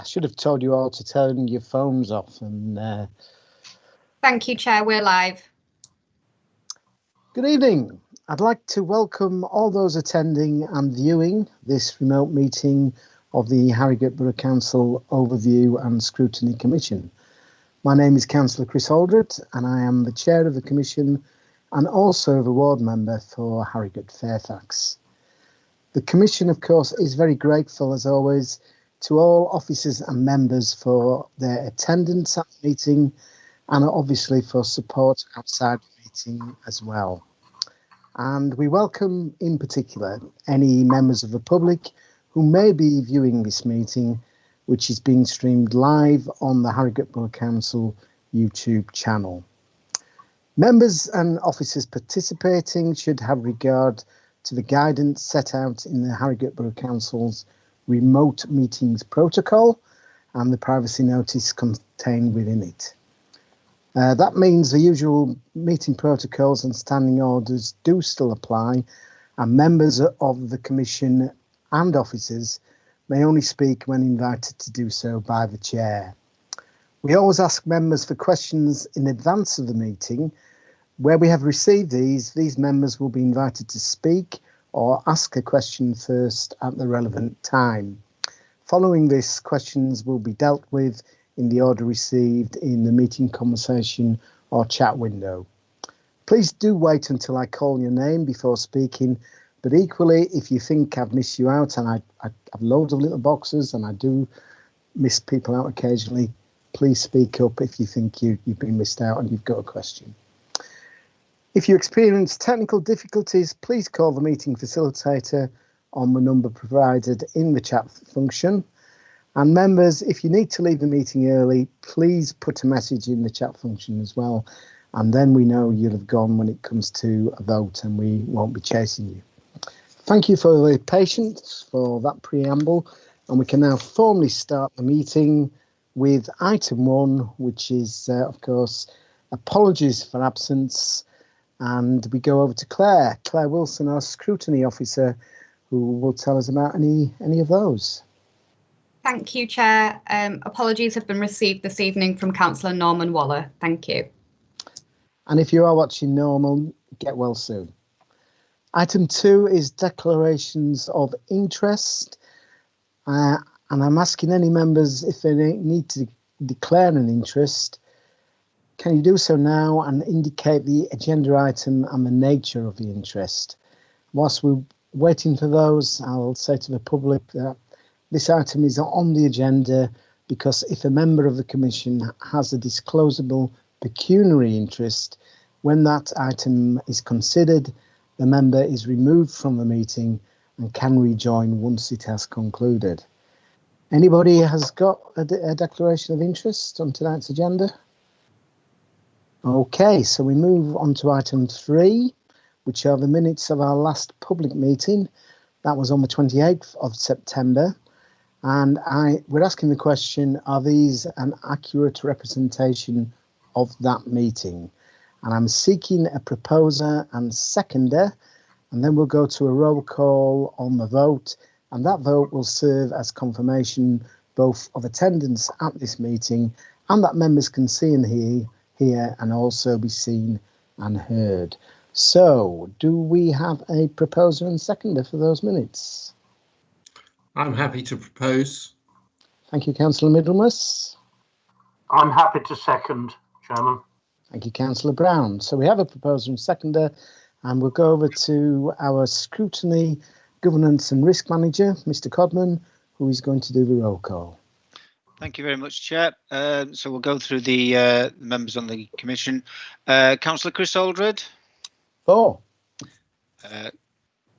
I should have told you all to turn your phones off. And Thank you, Chair. We're live. good evening. I'd like to welcome all those attending and viewing this remote meeting of the Harrogate Borough Council Overview and Scrutiny Commission. My name is Councillor Chris Aldred and I am the Chair of the Commission and also the Ward Member for Harrogate Fairfax. The Commission, of course, is very grateful, as always, to all officers and members for their attendance at the meeting and obviously for support outside the meeting as well. And we welcome in particular any members of the public who may be viewing this meeting, which is being streamed live on the Harrogate Borough Council YouTube channel. Members and officers participating should have regard to the guidance set out in the Harrogate Borough Council's remote meetings protocol and the privacy notice contained within it. That means the usual meeting protocols and standing orders do still apply, and members of the Commission and officers may only speak when invited to do so by the Chair. We always ask members for questions in advance of the meeting. Where we have received these members will be invited to speak or ask a question first at the relevant time. Following this, questions will be dealt with in the order received in the meeting conversation or chat window. Please do wait until I call your name before speaking, but equally, if you think I've missed you out, and I have loads of little boxes and I do miss people out occasionally, please speak up if you think you've been missed out and you've got a question. If you experience technical difficulties, please call the meeting facilitator on the number provided in the chat function. And members, if you need to leave the meeting early, please put a message in the chat function as well. And then we know you'll have gone when it comes to a vote and we won't be chasing you. Thank you for the patience for that preamble. And we can now formally start the meeting with item 1, which is, of course, apologies for absence. And we go over to Claire Wilson, our Scrutiny Officer, who will tell us about any of those. Thank you, Chair. Apologies have been received this evening from Councillor Norman Waller. Thank you. And if you are watching Norman, get well soon. Item 2 is declarations of interest. And I'm asking any members if they need to declare an interest. Can you do so now and indicate the agenda item and the nature of the interest? Whilst we're waiting for those, I'll say to the public that this item is on the agenda because if a member of the Commission has a disclosable pecuniary interest, when that item is considered, the member is removed from the meeting and can rejoin once it has concluded. Anybody has got a declaration of interest on tonight's agenda? Okay, so we move on to item 3, which are the minutes of our last public meeting. That was on the 28th of September. And we're asking the question, are these an accurate representation of that meeting? And I'm seeking a proposer and seconder, and then we'll go to a roll call on the vote. And that vote will serve as confirmation both of attendance at this meeting and that members can see and hear and also be seen and heard. So, do we have a proposer and seconder for those minutes? I'm happy to propose. Thank you, Councillor Middlemas. I'm happy to second, Chairman. Thank you, Councillor Brown. So we have a proposer and seconder, and we'll go over to our Scrutiny, Governance and Risk Manager, Mr. Codman, who is going to do the roll call. Thank you very much, Chair. So we'll go through the members on the Commission. Councillor Chris Aldred. 4.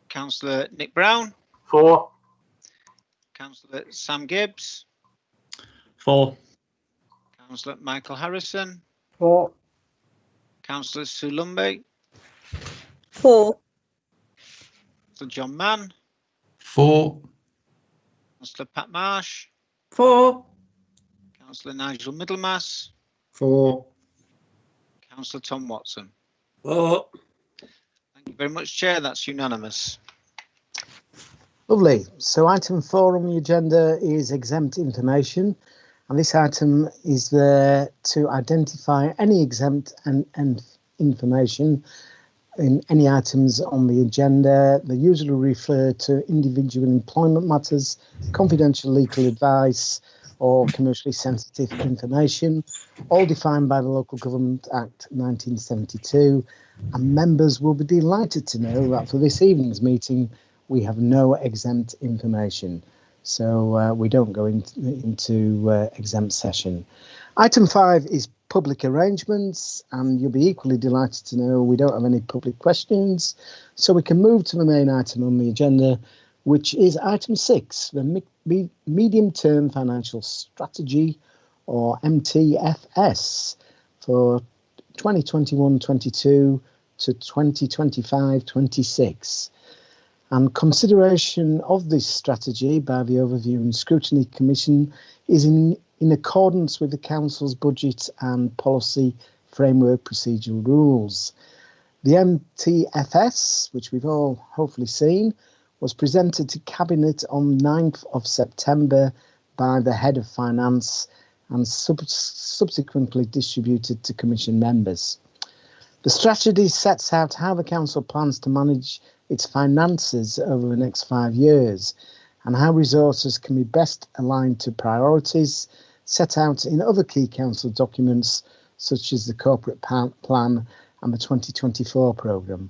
Councillor Nick Brown. 4. Councillor Sam Gibbs. 4. Councillor Michael Harrison. 4. Councillor Sue Lumby. 4. Councillor John Mann. 4. Councillor Pat Marsh. 4. Councillor Nigel Middlemass. 4. Councillor Tom Watson. 4. Thank you very much, Chair. That's unanimous. Lovely. So item 4 on the agenda is exempt information, and this item is there to identify any exempt and information in any items on the agenda. They usually refer to individual employment matters, confidential legal advice, or commercially sensitive information, all defined by the Local Government Act 1972. And members will be delighted to know that for this evening's meeting, we have no exempt information. So we don't go into exempt session. Item 5 is public arrangements, and you'll be equally delighted to know we don't have any public questions. So we can move to the main item on the agenda, which is item 6, the medium-term financial strategy, or MTFS, for 2021-22 to 2025-26. And consideration of this strategy by the Overview and Scrutiny Commission is in accordance with the Council's budget and policy framework procedural rules. The MTFS, which we've all hopefully seen, was presented to Cabinet on 9th of September by the Head of Finance and subsequently distributed to Commission members. The strategy sets out how the Council plans to manage its finances over the next 5 years and how resources can be best aligned to priorities set out in other key Council documents such as the Corporate Plan and the 2024 programme.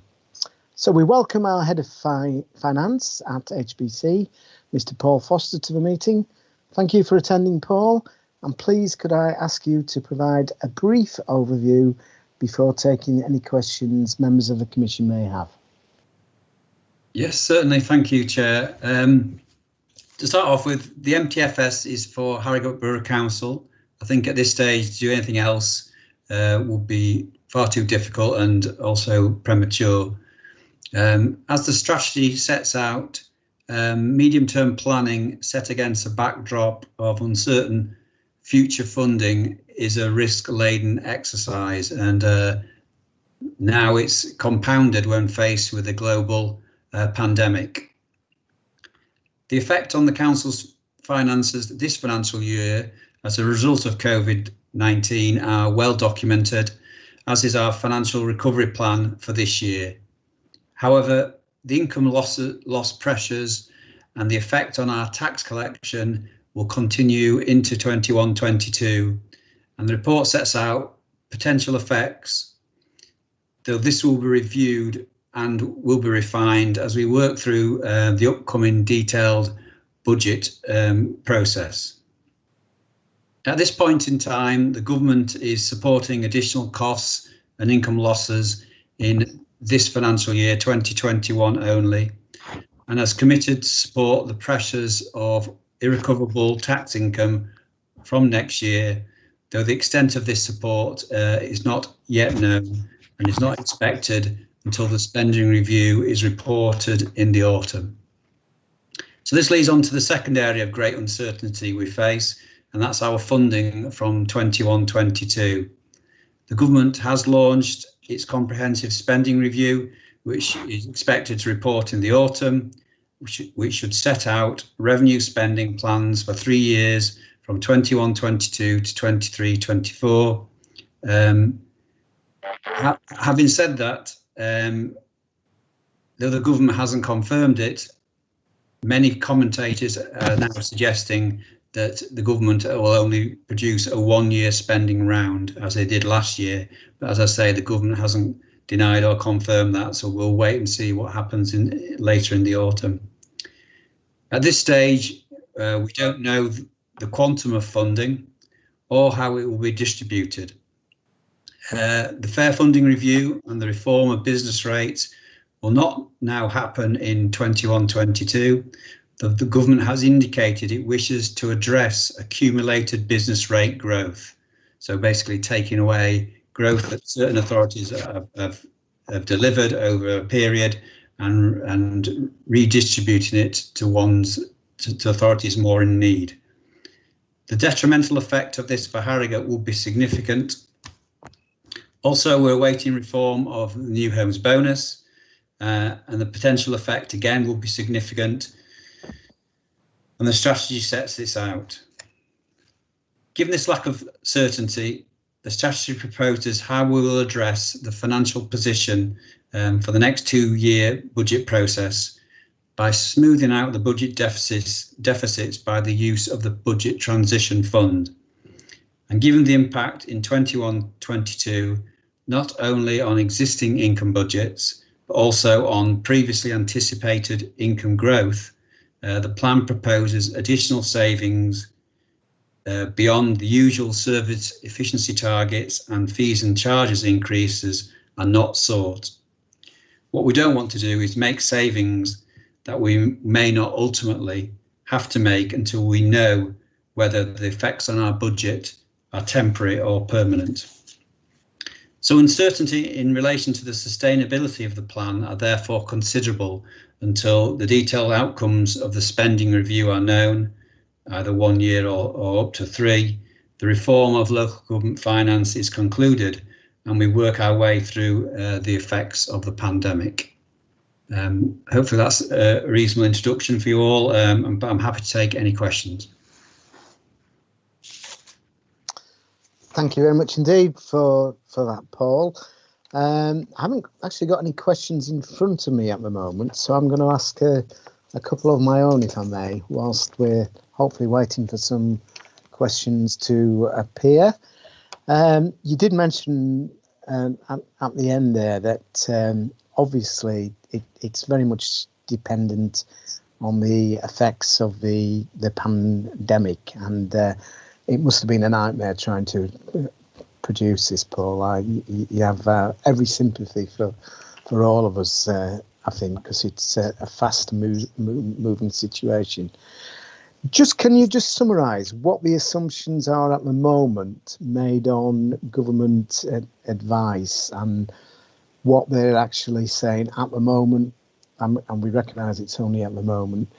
So we welcome our Head of Finance at HBC, Mr. Paul Foster, to the meeting. Thank you for attending, Paul, and please could I ask you to provide a brief overview before taking any questions members of the Commission may have. Yes, certainly. Thank you, Chair. To start off with, the MTFS is for Harrogate Borough Council. I think at this stage to do anything else would be far too difficult and also premature. As the strategy sets out, medium-term planning set against a backdrop of uncertain future funding is a risk-laden exercise, and now it's compounded when faced with a global pandemic. The effect on the Council's finances this financial year as a result of COVID-19 are well documented, as is our financial recovery plan for this year. However, the income loss pressures and the effect on our tax collection will continue into 21-22, and the report sets out potential effects, though this will be reviewed and will be refined as we work through the upcoming detailed budget process. At this point in time, the government is supporting additional costs and income losses in this financial year 2021 only, and has committed to support the pressures of irrecoverable tax income from next year, though the extent of this support is not yet known and is not expected until the spending review is reported in the autumn. So this leads on to the second area of great uncertainty we face, and that's our funding from 21-22. The government has launched its comprehensive spending review, which is expected to report in the autumn, which should set out revenue spending plans for 3 years from 21-22 to 23-24. Having said that, though the government hasn't confirmed it, many commentators are now suggesting that the government will only produce a 1-year spending round as they did last year. But as I say, the government hasn't denied or confirmed that, so we'll wait and see what happens later in the autumn. At this stage, we don't know the quantum of funding or how it will be distributed. The fair funding review and the reform of business rates will not now happen in 21-22. The government has indicated it wishes to address accumulated business rate growth. So basically taking away growth that certain authorities have delivered over a period and redistributing it to authorities more in need. The detrimental effect of this for Harrogate will be significant. Also, we're awaiting reform of the New Homes Bonus, and the potential effect again will be significant. and the strategy sets this out. Given this lack of certainty, the strategy proposes how we will address the financial position for the next 2-year budget process by smoothing out the budget deficits by the use of the Budget Transition Fund. And given the impact in 21-22, not only on existing income budgets, but also on previously anticipated income growth, the plan proposes additional savings beyond the usual service efficiency targets, and fees and charges increases are not sought. What we don't want to do is make savings that we may not ultimately have to make until we know whether the effects on our budget are temporary or permanent. So uncertainty in relation to the sustainability of the plan are therefore considerable until the detailed outcomes of the spending review are known, either 1 year or up to 3, the reform of local government finance is concluded, and we work our way through the effects of the pandemic. Hopefully that's a reasonable introduction for you all, but I'm happy to take any questions. Thank you very much indeed for that, Paul. I haven't actually got any questions in front of me at the moment, so I'm going to ask a couple of my own, if I may, whilst we're hopefully waiting for some questions to appear. You did mention at the end there that obviously it's very much dependent on the effects of the pandemic, and it must have been a nightmare trying to produce this, Paul. You have every sympathy for all of us, I think, because it's a fast moving situation. Can you just summarise what the assumptions are at the moment made on government advice and what they're actually saying at the moment, and we recognise it's only at the moment,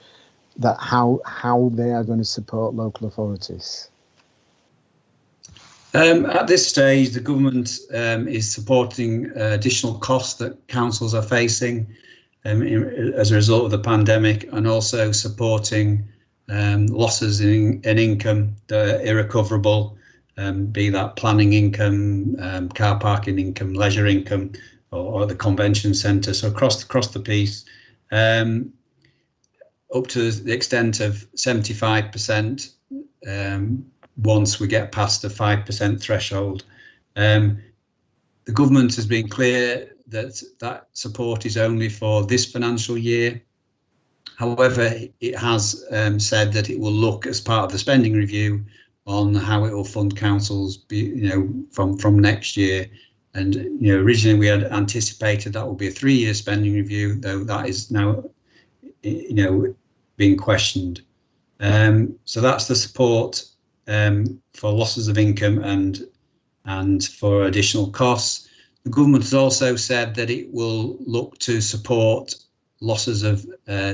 that how they are going to support local authorities? At this stage, the government is supporting additional costs that councils are facing as a result of the pandemic, and also supporting losses in income that are irrecoverable, be that planning income, car parking income, leisure income, or the convention centre. So across the piece, up to the extent of 75%. Once we get past the 5% threshold. The government has been clear that support is only for this financial year. However, it has said that it will look, as part of the spending review, on how it will fund councils, from next year. And originally we had anticipated that will be a 3-year spending review, though that is now being questioned. So that's the support for losses of income and for additional costs. The government has also said that it will look to support losses of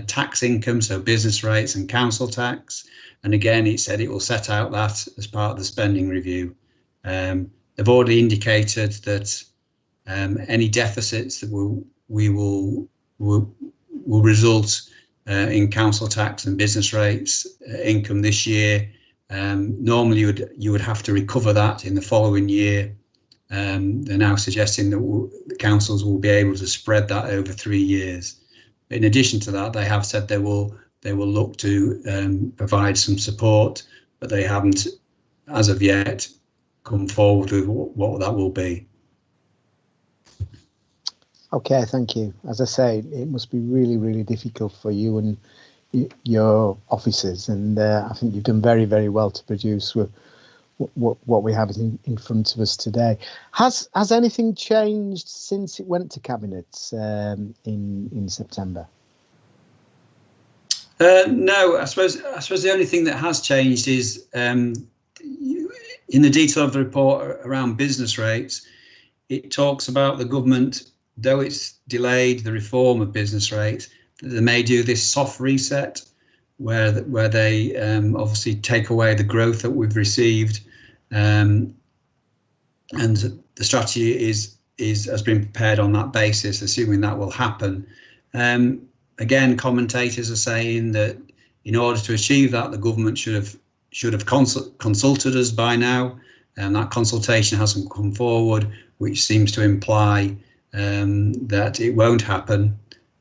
tax income, so business rates and council tax. And again, it said it will set out that as part of the spending review. They've already indicated that any deficits that will result in council tax and business rates income this year. Normally you would have to recover that in the following year. They're now suggesting that the councils will be able to spread that over 3 years. In addition to that, they have said they will look to provide some support, but they haven't, as of yet, come forward with what that will be. Okay, thank you. As I say, it must be really, really difficult for you and your officers, and I think you've done very, very well to produce what we have in front of us today. Has anything changed since it went to cabinet in September? No, I suppose the only thing that has changed is in the detail of the report around business rates. It talks about the government, though it's delayed the reform of business rates, they may do this soft reset where they obviously take away the growth that we've received, and the strategy has been prepared on that basis, assuming that will happen. Again, commentators are saying that in order to achieve that, the government should have consulted us by now, and that consultation hasn't come forward, which seems to imply that it won't happen.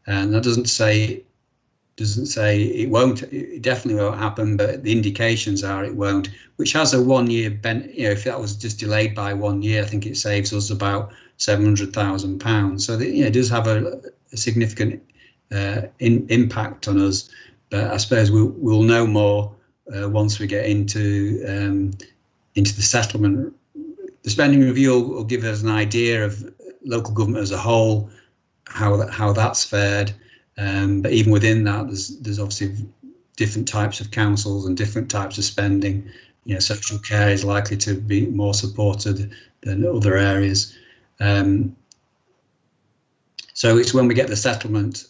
And that doesn't say it won't. It definitely won't happen, but the indications are it won't. Which has a 1 year if that was just delayed by 1 year, I think it saves us about £700,000. So it does have a significant impact on us. But I suppose we'll know more once we get into the settlement. The spending review will give us an idea of local government as a whole, how that's fared. But even within that, there's obviously different types of councils and different types of spending. Social care is likely to be more supported than other areas. So it's when we get the settlement,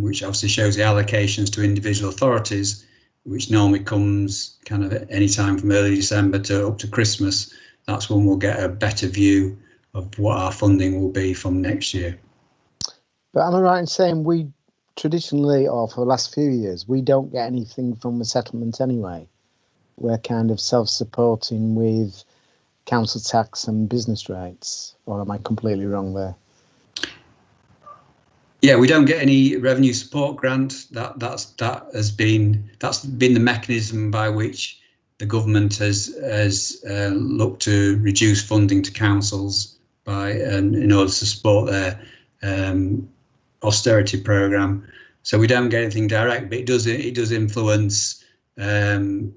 which obviously shows the allocations to individual authorities, which normally comes kind of any time from early December to up to Christmas. That's when we'll get a better view of what our funding will be from next year. But am I right in saying we traditionally, or for the last few years, we don't get anything from the settlement anyway? We're kind of self-supporting with council tax and business rates, or am I completely wrong there? Yeah, we don't get any revenue support grant. That's been the mechanism by which the government has looked to reduce funding to councils in order to support their austerity programme. So we don't get anything direct, but it does influence the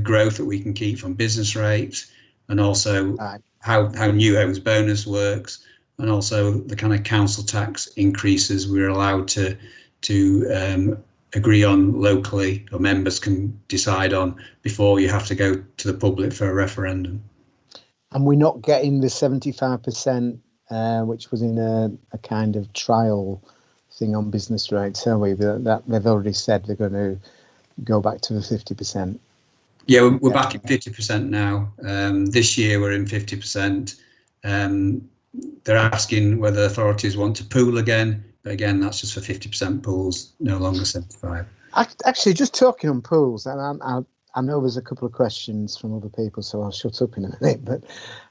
growth that we can keep from business rates, and also how new homes bonus works, and also the kind of council tax increases we're allowed to agree on locally, or members can decide on before you have to go to the public for a referendum. And we're not getting the 75%, which was in a kind of trial thing on business rates, are we? That they've already said they're going to go back to the 50%. Yeah, we're back in 50% now. This year we're in 50%. They're asking whether authorities want to pool again, but again, that's just for 50% pools, no longer 75. Actually, just talking on pools, and I know there's a couple of questions from other people, so I'll shut up in a minute. But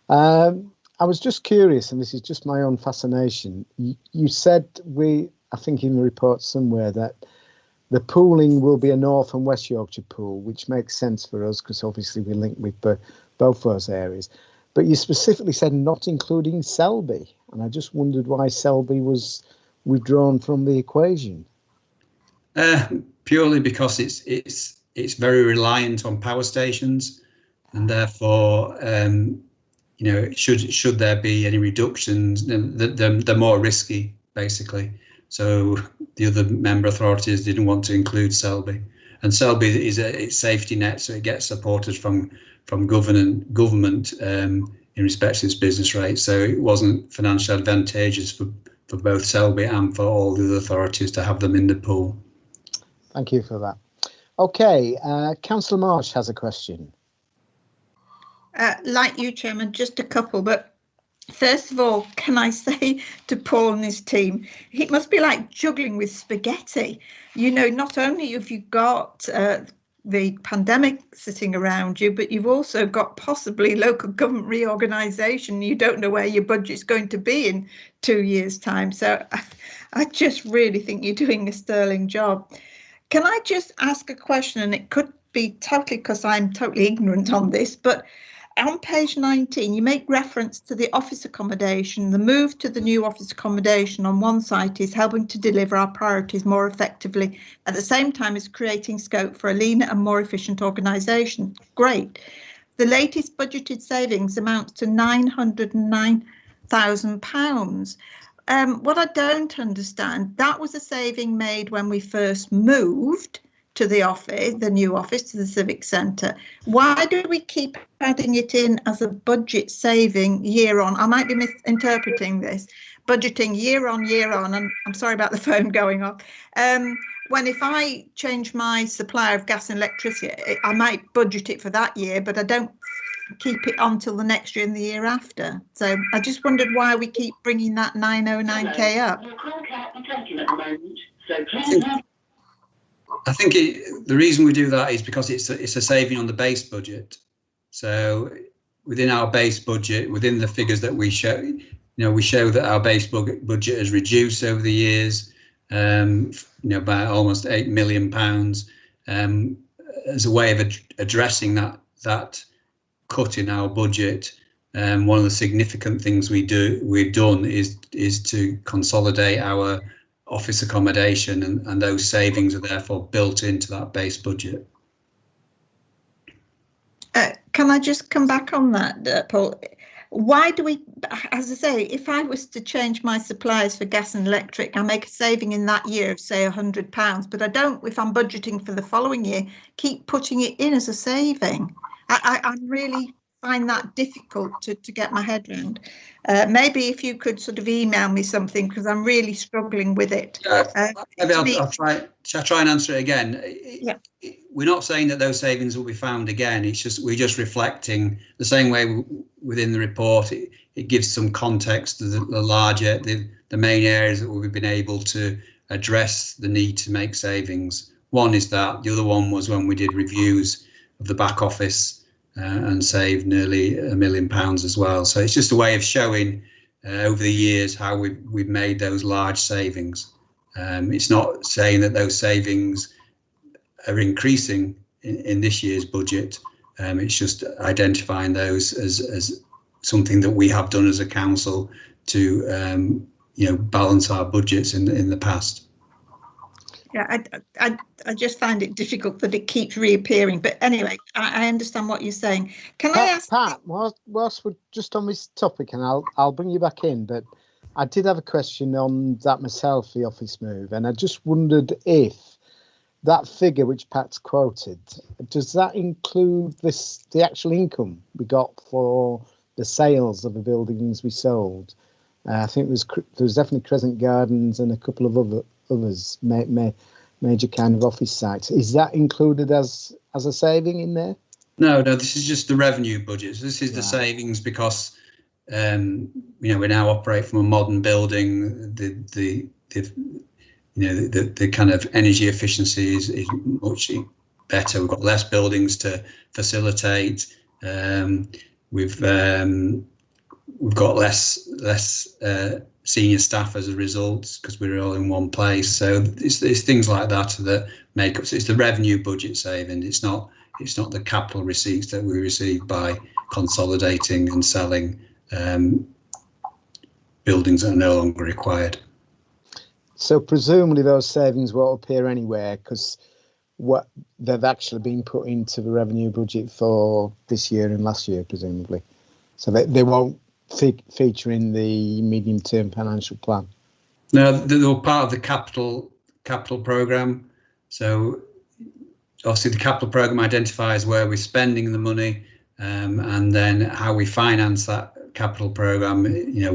I was just curious, and this is just my own fascination. You said I think in the report somewhere, that the pooling will be a North and West Yorkshire pool, which makes sense for us because obviously we link with both those areas. But you specifically said not including Selby, and I just wondered why Selby was withdrawn from the equation. Purely because it's very reliant on power stations, and therefore, should there be any reductions, they're more risky, basically. So the other member authorities didn't want to include Selby, and Selby is a safety net, so it gets supported from government in respect to its business rate. So it wasn't financially advantageous for both Selby and for all the other authorities to have them in the pool. Thank you for that. OK, Councillor Marsh has a question. Like you, Chairman, just a couple, but first of all, can I say to Paul and his team, it must be like juggling with spaghetti. Not only have you got the pandemic sitting around you, but you've also got possibly local government reorganisation. You don't know where your budget's going to be in 2 years' time. So I just really think you're doing a sterling job. Can I just ask a question? And it could be totally because I'm totally ignorant on this, but on page 19, you make reference to the office accommodation. The move to the new office accommodation on one site is helping to deliver our priorities more effectively, at the same time as creating scope for a leaner and more efficient organisation. Great. The latest budgeted savings amounts to £909,000. What I don't understand, that was a saving made when we first moved to the office, the new office, to the Civic Centre. Why do we keep adding it in as a budget saving year on? I might be misinterpreting this. Budgeting year on, and I'm sorry about the phone going off. When if I change my supplier of gas and electricity, I might budget it for that year, but I don't keep it on till the next year and the year after. So I just wondered why we keep bringing that 909k up. I think the reason we do that is because it's a saving on the base budget. So within our base budget, within the figures that we show, we show that our base budget has reduced over the years, by almost £8 million, as a way of addressing that cut in our budget. One of the significant things we've done is to consolidate our office accommodation, and those savings are therefore built into that base budget. Can I just come back on that, Paul? Why do we, as I say, if I was to change my suppliers for gas and electric, I make a saving in that year of, say, £100, but I don't, if I'm budgeting for the following year, keep putting it in as a saving. I really find that difficult to get my head around. Maybe if you could sort of email me something, because I'm really struggling with it. Maybe I'll try. Shall I try and answer it again? Yeah. We're not saying that those savings will be found again. It's just we're just reflecting the same way within the report. It gives some context to the main areas that we've been able to address the need to make savings. One is that. The other one was when we did reviews of the back office and saved nearly £1 million as well. So it's just a way of showing over the years how we've made those large savings. It's not saying that those savings are increasing in this year's budget. It's just identifying those as something that we have done as a council to balance our budgets in the past. Yeah, I just find it difficult that it keeps reappearing. But anyway, I understand what you're saying. Can I ask Pat, whilst we're just on this topic, and I'll bring you back in, but I did have a question on that myself, the office move, and I just wondered if that figure which Pat's quoted, does that include the actual income we got for the sales of the buildings we sold? I think there was definitely Crescent Gardens and a couple of others, major kind of office sites. Is that included as a saving in there? No, this is just the revenue budget. So this is the savings because we now operate from a modern building. The kind of energy efficiency is much better. We've got less buildings to facilitate. We've got less senior staff as a result because we're all in one place. So it's things like that make up. So it's the revenue budget saving. It's not the capital receipts that we receive by consolidating and selling buildings that are no longer required. So presumably those savings won't appear anywhere because what they've actually been put into the revenue budget for this year and last year, presumably. So they won't feature in the medium-term financial plan. No, they were part of the capital programme. So obviously the capital programme identifies where we're spending the money and then how we finance that capital programme.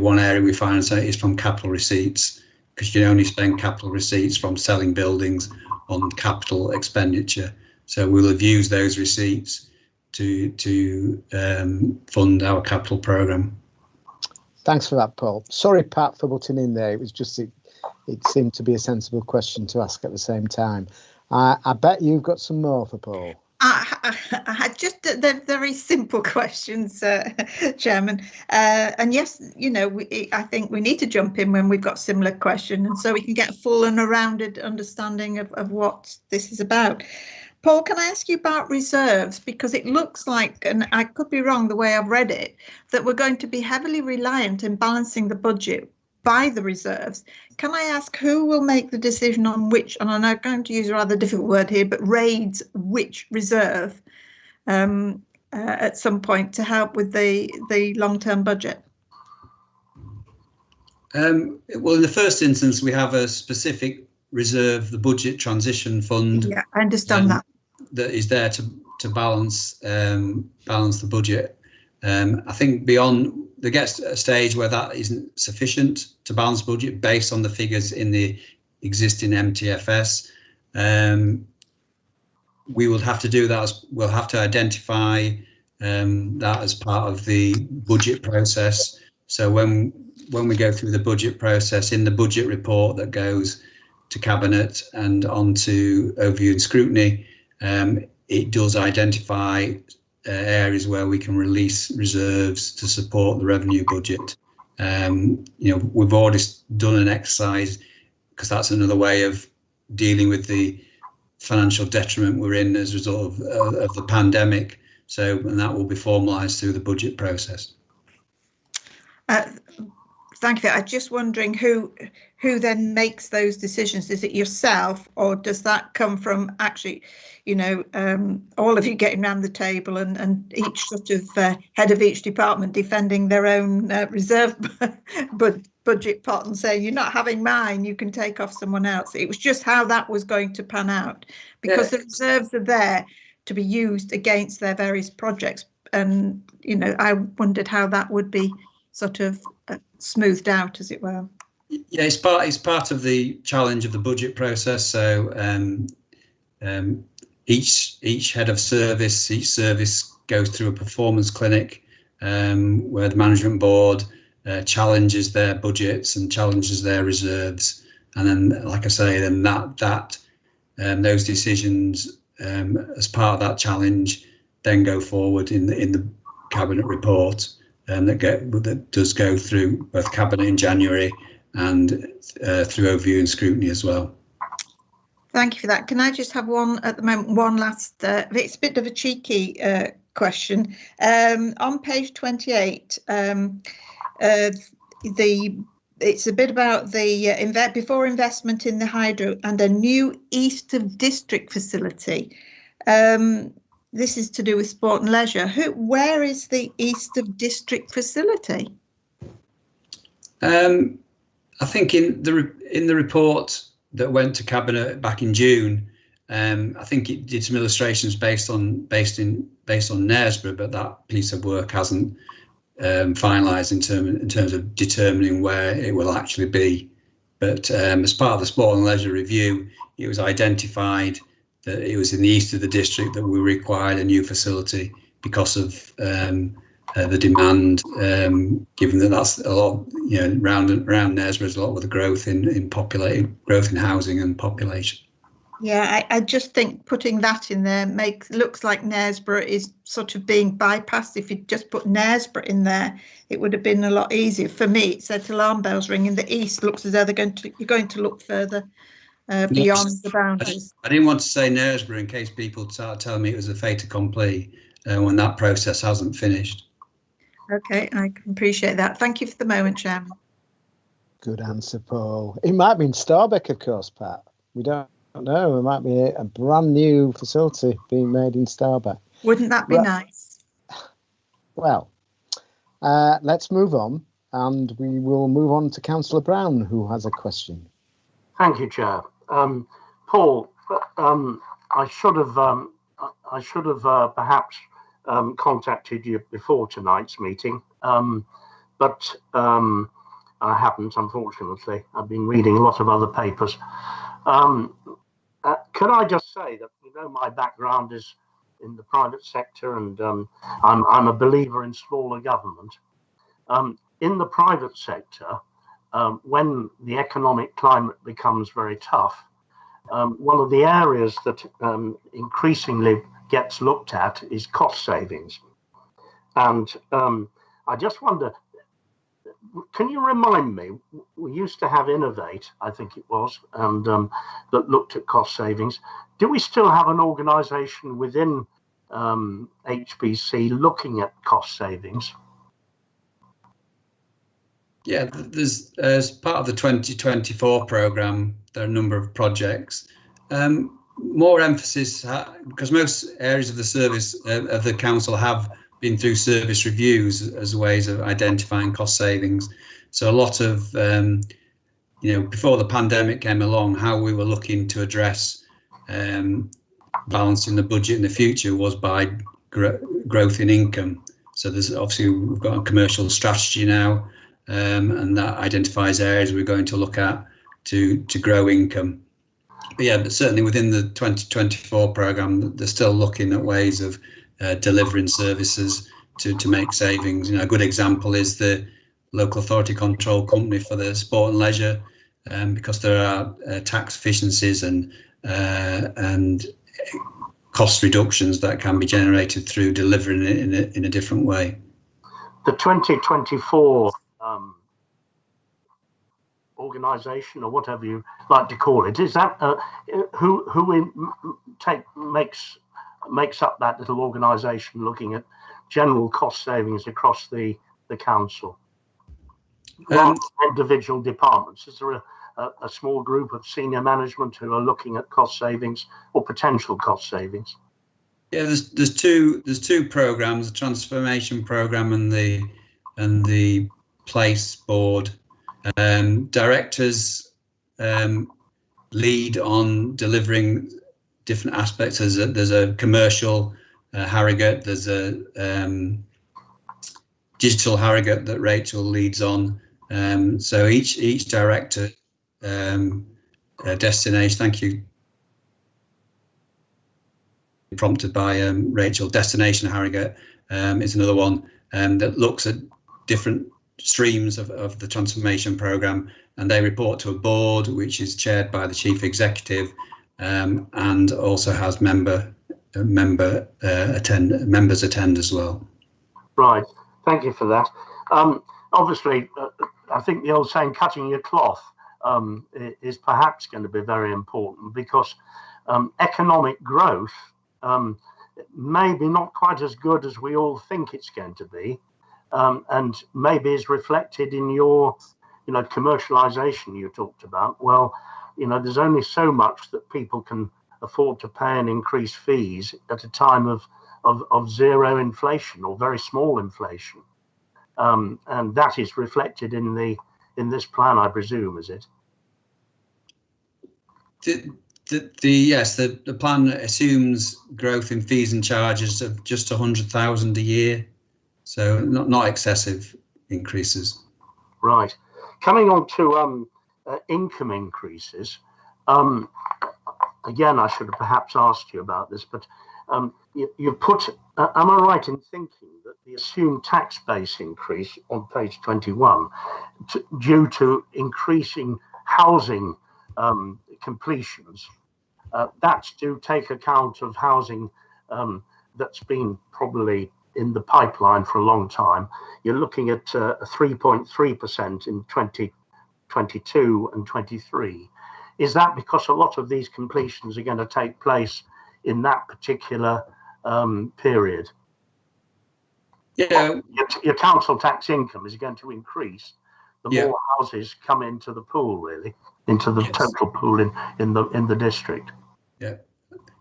One area we finance is from capital receipts, because you can only spend capital receipts from selling buildings on capital expenditure. So we'll have used those receipts to fund our capital programme. Thanks for that, Paul. Sorry, Pat, for butting in there. It was just it seemed to be a sensible question to ask at the same time. I bet you've got some more for Paul. I had just the very simple questions, Chairman. And yes, I think we need to jump in when we've got similar questions, and so we can get a full and a rounded understanding of what this is about. Paul, can I ask you about reserves? Because it looks like, and I could be wrong the way I've read it, that we're going to be heavily reliant in balancing the budget by the reserves. Can I ask who will make the decision on which, and I'm not going to use a rather difficult word here, but raids which reserve at some point to help with the long-term budget? Well, in the first instance, we have a specific reserve, the Budget Transition Fund. Yeah, I understand that. That is there to balance the budget. I think beyond, there gets a stage where that isn't sufficient to balance budget based on the figures in the existing MTFS. We will have to do that. We'll have to identify that as part of the budget process. So when we go through the budget process, in the budget report that goes to Cabinet and onto overview and scrutiny, it does identify areas where we can release reserves to support the revenue budget. We've already done an exercise, because that's another way of dealing with the financial detriment we're in as a result of the pandemic. And that will be formalised through the budget process. Thank you. I'm just wondering who then makes those decisions. Is it yourself, or does that come from actually, all of you getting around the table and each sort of head of each department defending their own reserve budget pot and saying, you're not having mine, you can take off someone else? It was just how that was going to pan out, because the reserves are there to be used against their various projects. And, I wondered how that would be sort of smoothed out, as it were. Yeah, it's part of the challenge of the budget process. So each head of service, each service goes through a performance clinic where the management board challenges their budgets and challenges their reserves, and then, like I say, then those decisions as part of that challenge then go forward in the Cabinet report. That does go through both Cabinet in January and through overview and scrutiny as well. Thank you for that. Can I just have one last, it's a bit of a cheeky question. On page 28, it's a bit about the before investment in the hydro and a new East of District facility. This is to do with sport and leisure. Where is the East of District facility? I think in the report that went to Cabinet back in June, I think it did some illustrations based on Knaresborough, but that piece of work hasn't finalised in terms of determining where it will actually be. But as part of the sport and leisure review, it was identified that it was in the east of the district that we required a new facility because of the demand, given that that's a lot, around Knaresborough is a lot with the growth in housing and population. Yeah, I just think putting that in there looks like Knaresborough is sort of being bypassed. If you just put Knaresborough in there, it would have been a lot easier. For me, it said alarm bells ring in the east. Looks as though you're going to look further beyond the boundaries. I didn't want to say Knaresborough in case people start telling me it was a fait accompli when that process hasn't finished. Okay, I can appreciate that. Thank you for the moment, Chairman. Good answer, Paul. It might be in Starbeck, of course, Pat. We don't know. It might be a brand new facility being made in Starbeck. Wouldn't that be nice? Well, let's move on, and we will move on to Councillor Brown, who has a question. Thank you, Chair. Paul, I should have perhaps contacted you before tonight's meeting, but I haven't, unfortunately. I've been reading a lot of other papers. Can I just say that my background is in the private sector, and I'm a believer in smaller government. In the private sector, when the economic climate becomes very tough, one of the areas that increasingly gets looked at is cost savings. And I just wonder, can you remind me, we used to have Innovate, I think it was, and that looked at cost savings. Do we still have an organisation within HBC looking at cost savings? Yeah, there's as part of the 2024 programme, there are a number of projects. More emphasis, because most areas of the service of the council have been through service reviews as ways of identifying cost savings. So a lot of, before the pandemic came along, how we were looking to address balancing the budget in the future was by growth in income. So there's obviously we've got a commercial strategy now, and that identifies areas we're going to look at to grow income. But yeah, but certainly within the 2024 programme, they're still looking at ways of delivering services to make savings. A good example is the local authority control company for the sport and leisure. because there are tax efficiencies and cost reductions that can be generated through delivering it in a different way. The 2024 organisation, or whatever you like to call it, is that who makes up that little organisation looking at general cost savings across the council? Individual departments, is there a small group of senior management who are looking at cost savings or potential cost savings? Yeah, there's two programs: the transformation program and the place board. Directors lead on delivering different aspects. There's a commercial Harrogate, there's a digital Harrogate that Rachel leads on. So each director destination. Thank you. Prompted by Rachel. Destination Harrogate is another one that looks at different streams of the transformation programme, and they report to a board which is chaired by the chief executive and also has members attend as well. Right, thank you for that. Obviously, I think the old saying, cutting your cloth, is perhaps going to be very important, because economic growth maybe not quite as good as we all think it's going to be, and maybe is reflected in your, commercialisation you talked about. Well, there's only so much that people can afford to pay and increase fees at a time of zero inflation or very small inflation, and that is reflected in this plan, I presume, is it? Yes, the plan assumes growth in fees and charges of just 100,000 a year, so not excessive increases. Right. Coming on to income increases, again, I should have perhaps asked you about this, but you put, am I right in thinking that the assumed tax base increase on page 21, due to increasing housing completions, that's to take account of housing that's been probably in the pipeline for a long time? You're looking at 3.3% in 2022 and 23. Is that because a lot of these completions are going to take place in that particular period? Yeah. Your council tax income is going to increase the more houses come into the pool, really, into the total pool in the district. Yeah.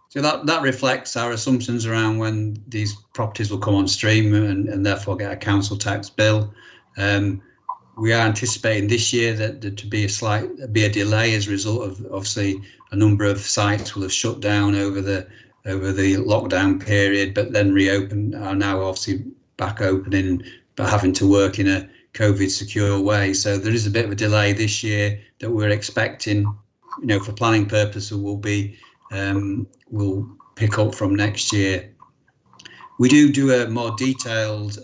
So that reflects our assumptions around when these properties will come on stream and therefore get a council tax bill. We are anticipating this year that there to be a delay as a result of, obviously, a number of sites will have shut down over the lockdown period, but then reopen, are now obviously back opening, but having to work in a COVID secure way. So there is a bit of a delay this year that we're expecting, for planning purposes will pick up from next year. We do a more detailed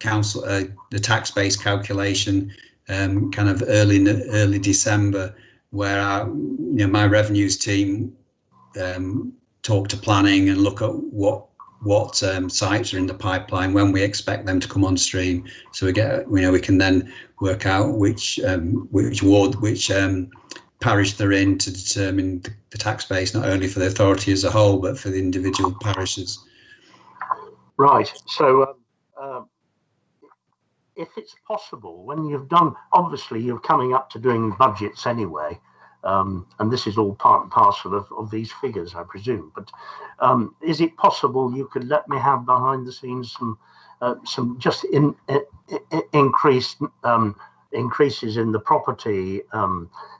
the tax base calculation kind of early December, where my revenues team talk to planning and look at what sites are in the pipeline, when we expect them to come on stream, so we can then work out which ward, which parish they're in, to determine the tax base, not only for the authority as a whole but for the individual parishes. Right. So if it's possible, when you've done, obviously you're coming up to doing budgets anyway, and this is all part and parcel of these figures, I presume, but is it possible you could let me have behind the scenes some just increases in the property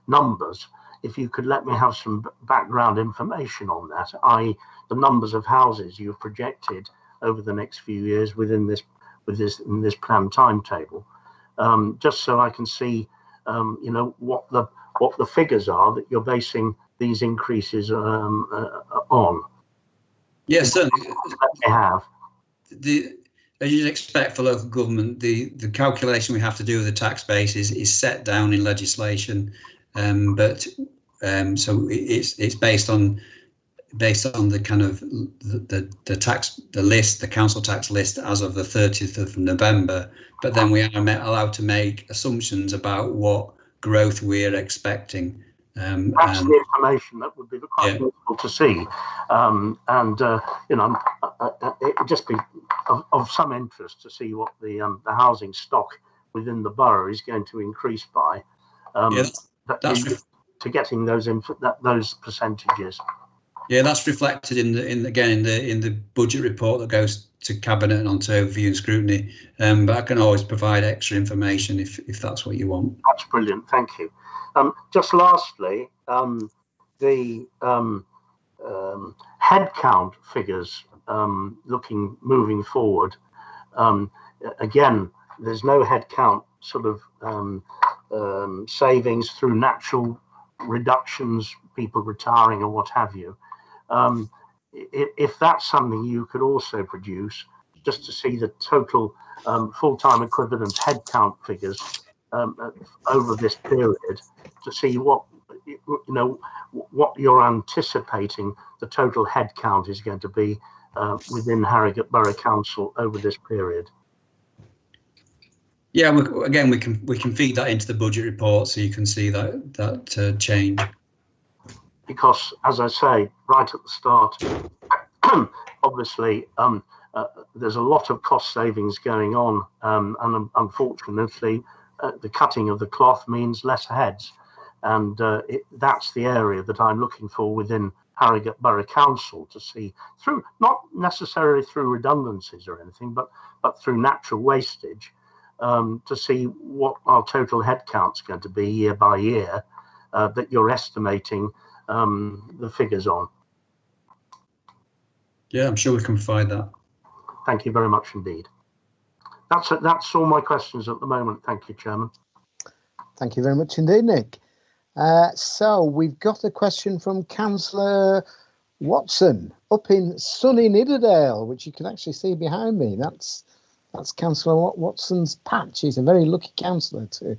numbers? If you could let me have some background information on that, i.e. the numbers of houses you've projected over the next few years in this planned timetable, just so I can see what the figures are that you're basing these increases on. Yes, certainly. Let me have. as you'd expect for local government, the calculation we have to do with the tax base is set down in legislation, but so it's based on the kind of the council tax list as of the 30th of November. But then we are allowed to make assumptions about what growth we're expecting. That's the information that would be quite useful to see, it'd just be of some interest to see what the housing stock within the borough is going to increase by. To getting those percentages. Yeah, that's reflected in the budget report that goes to Cabinet and onto overview and scrutiny. But I can always provide extra information if that's what you want. That's brilliant, thank you. Just lastly, the headcount figures moving forward. Again, there's no headcount sort of savings through natural reductions, people retiring or what have you. If that's something you could also produce, just to see the total full-time equivalent headcount figures over this period, to see what you're anticipating the total headcount is going to be within Harrogate Borough Council over this period. Yeah, again, we can feed that into the budget report so you can see that change. Because, as I say, right at the start, obviously, there's a lot of cost savings going on, and unfortunately, the cutting of the cloth means less heads, and that's the area that I'm looking for within Harrogate Borough Council to see through, not necessarily through redundancies or anything, but through natural wastage. To see what our total headcount's going to be year by year, that you're estimating the figures on. Yeah, I'm sure we can provide that. Thank you very much indeed. That's all my questions at the moment. Thank you, Chairman. Thank you very much indeed, Nick. So we've got a question from Councillor Watson up in sunny Nidderdale, which you can actually see behind me. That's Councillor Watson's patch. He's a very lucky councillor to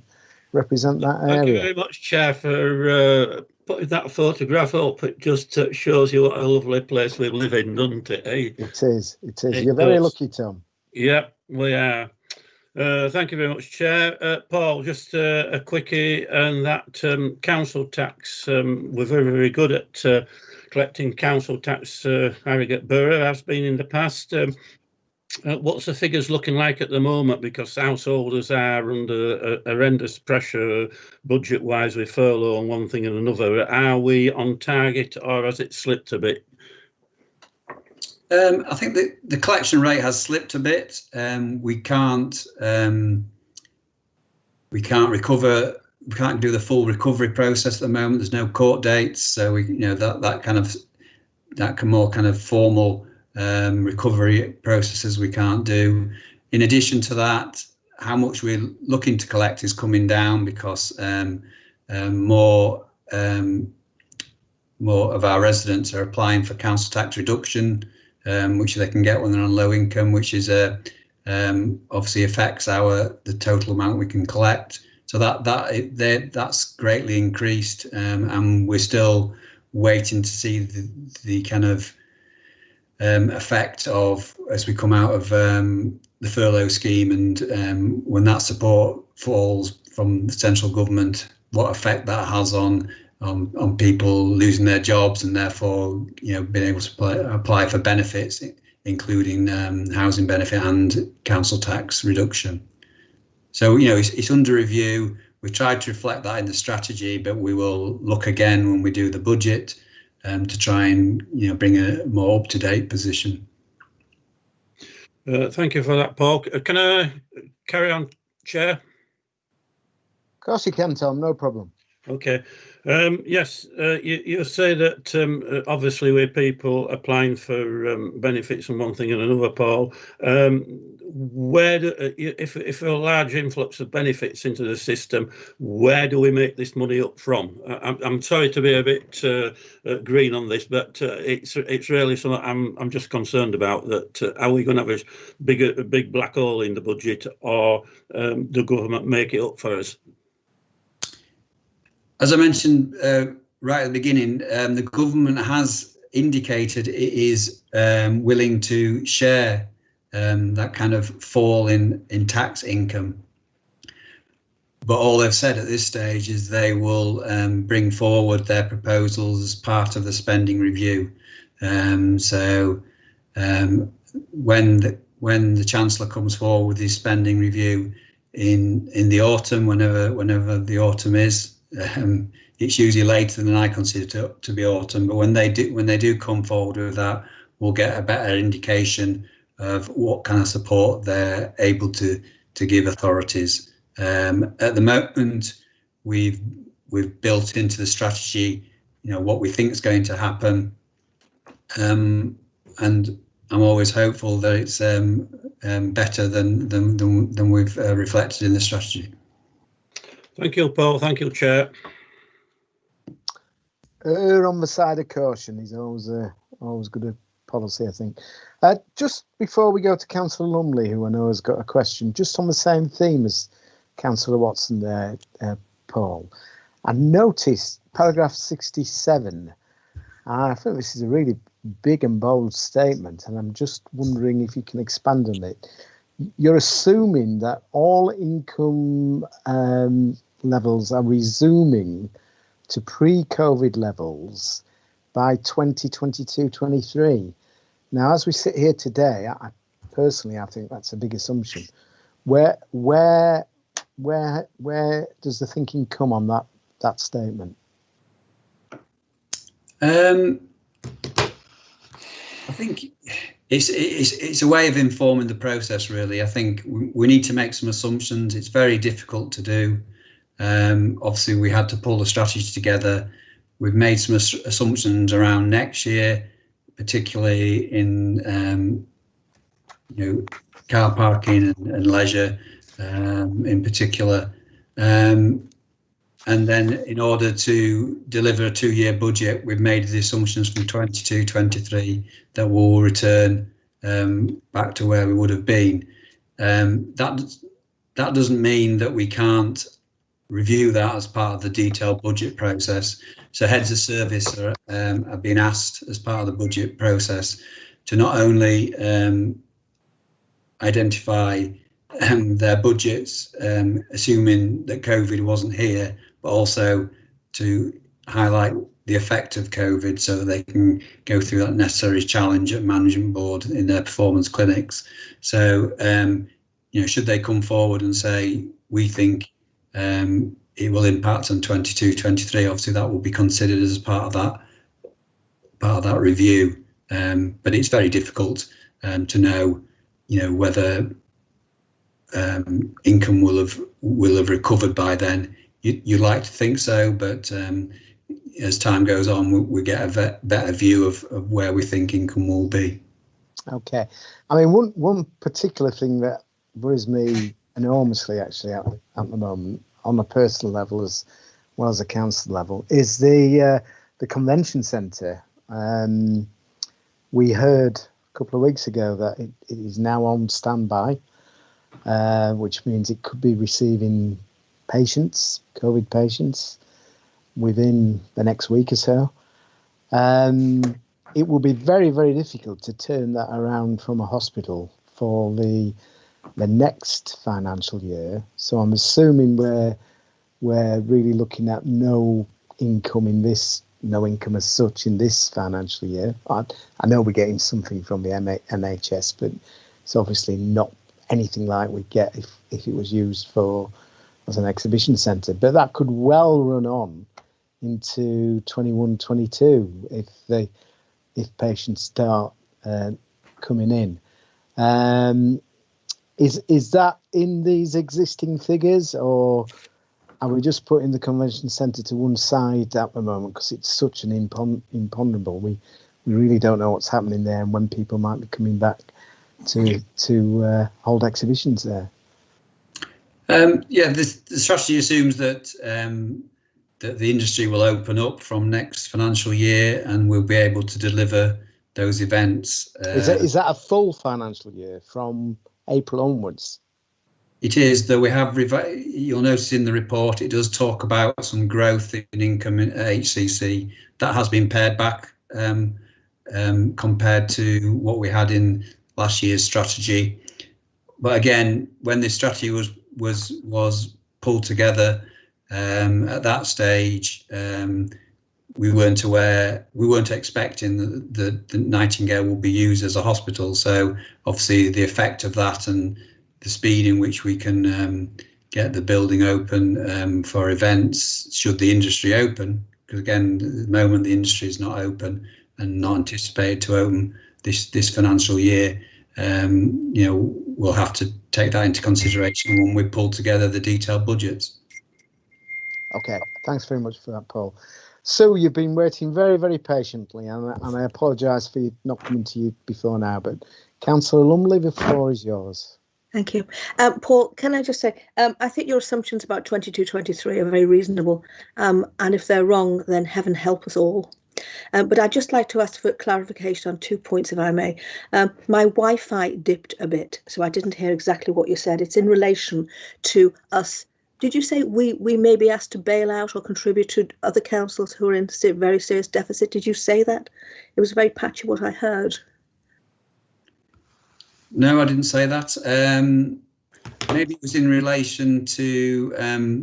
represent that area. Thank you very much, Chair, for putting that photograph up. It just shows you what a lovely place we live in, doesn't it? Eh? It is. You're very lucky, Tom. Yeah, we are. Thank you very much, Chair. Paul, just a quickie, and that council tax, we're very, very good at collecting council tax. Harrogate Borough has been in the past. What's the figures looking like at the moment? Because householders are under horrendous pressure budget-wise with furlough and one thing and another. Are we on target, or has it slipped a bit? I think the collection rate has slipped a bit. We can't recover. We can't do the full recovery process at the moment. There's no court dates, so that more kind of formal recovery processes we can't do. In addition to that, how much we're looking to collect is coming down because more of our residents are applying for council tax reduction, which they can get when they're on low income, which is obviously affects the total amount we can collect. So that's greatly increased, and we're still waiting to see the kind of effect of, as we come out of the furlough scheme, and when that support falls from the central government, what effect that has on people losing their jobs and therefore being able to apply for benefits, including housing benefit and council tax reduction. So it's under review. We've tried to reflect that in the strategy, but we will look again when we do the budget to try and bring a more up-to-date position. Thank you for that, Paul. Can I carry on, Chair? Of course you can, Tom, no problem. Okay. Yes, you say that obviously we're people applying for benefits from one thing and another, Paul. Where do, if a large influx of benefits into the system, where do we make this money up from? I'm sorry to be a bit green on this, but it's really something I'm just concerned about. That are we going to have a big black hole in the budget, or the government make it up for us? As I mentioned right at the beginning, the government has indicated it is willing to share that kind of fall in tax income. But all they've said at this stage is they will bring forward their proposals as part of the spending review. So when the Chancellor comes forward with his spending review in the autumn, whenever the autumn is, it's usually later than I consider to be autumn. But when they do come forward with that, we'll get a better indication of what kind of support they're able to give authorities. At the moment, we've built into the strategy, what we think is going to happen, and I'm always hopeful that it's better than we've reflected in the strategy. Thank you, Paul. Thank you, Chair. On the side of caution is always good policy, I think. Just before we go to Councillor Lumley, who I know has got a question, just on the same theme as Councillor Watson there, Paul, I noticed paragraph 67. I think this is a really big and bold statement, and I'm just wondering if you can expand on it. You're assuming that all income levels are resuming to pre-COVID levels by 2022-23. Now, as we sit here today, I think that's a big assumption. Where does the thinking come on that statement? I think it's a way of informing the process, really. I think we need to make some assumptions. It's very difficult to do. Obviously, we had to pull the strategy together. We've made some assumptions around next year, particularly in car parking and leisure, in particular. And then in order to deliver a 2-year budget, we've made the assumptions from 22-23 that we'll return back to where we would have been. That doesn't mean that we can't review that as part of the detailed budget process. So heads of service have been asked as part of the budget process to not only identify their budgets, assuming that COVID wasn't here, but also to highlight the effect of COVID so that they can go through that necessary challenge at management board in their performance clinics. So, should they come forward and say, we think it will impact on 22-23, obviously that will be considered as part of that review. But it's very difficult to know, whether income will have recovered by then. You'd like to think so, but as time goes on, we get a better view of where we think income will be. Okay. I mean, one particular thing that worries me enormously, actually, at the moment, on a personal level as well as a council level, is the convention centre. We heard a couple of weeks ago that it is now on standby, which means it could be receiving COVID patients, within the next week or so. It will be very, very difficult to turn that around from a hospital for the next financial year. So I'm assuming we're really looking at no income as such in this financial year. I know we're getting something from the NHS, but it's obviously not anything like we'd get if it was used as an exhibition centre. But that could well run on into 21-22 if patients start coming in. Is that in these existing figures, or and we're just putting the convention centre to one side at the moment because it's such an imponderable. We really don't know what's happening there and when people might be coming back to hold exhibitions there. Yeah, the strategy assumes that that the industry will open up from next financial year and we'll be able to deliver those events. Is that a full financial year from April onwards? It is, though we have, you'll notice in the report, it does talk about some growth in income in HCC. That has been pared back compared to what we had in last year's strategy. But again, when this strategy was pulled together at that stage, we weren't expecting that the Nightingale will be used as a hospital. So obviously the effect of that and the speed in which we can get the building open for events should the industry open, because again, at the moment the industry is not open and not anticipated to open this financial year. We'll have to take that into consideration when we pull together the detailed budgets. Okay, thanks very much for that, Paul. Sue, you've been waiting very, very patiently, and I apologise for not coming to you before now, but Councillor Lumley, the floor is yours. Thank you. Paul, can I just say, I think your assumptions about 22-23 are very reasonable, and if they're wrong, then heaven help us all. But I'd just like to ask for clarification on 2 points, if I may. My Wi-Fi dipped a bit, so I didn't hear exactly what you said. It's in relation to us. Did you say we may be asked to bail out or contribute to other councils who are in very serious deficit? Did you say that? It was very patchy what I heard. No, I didn't say that. Maybe it was in relation to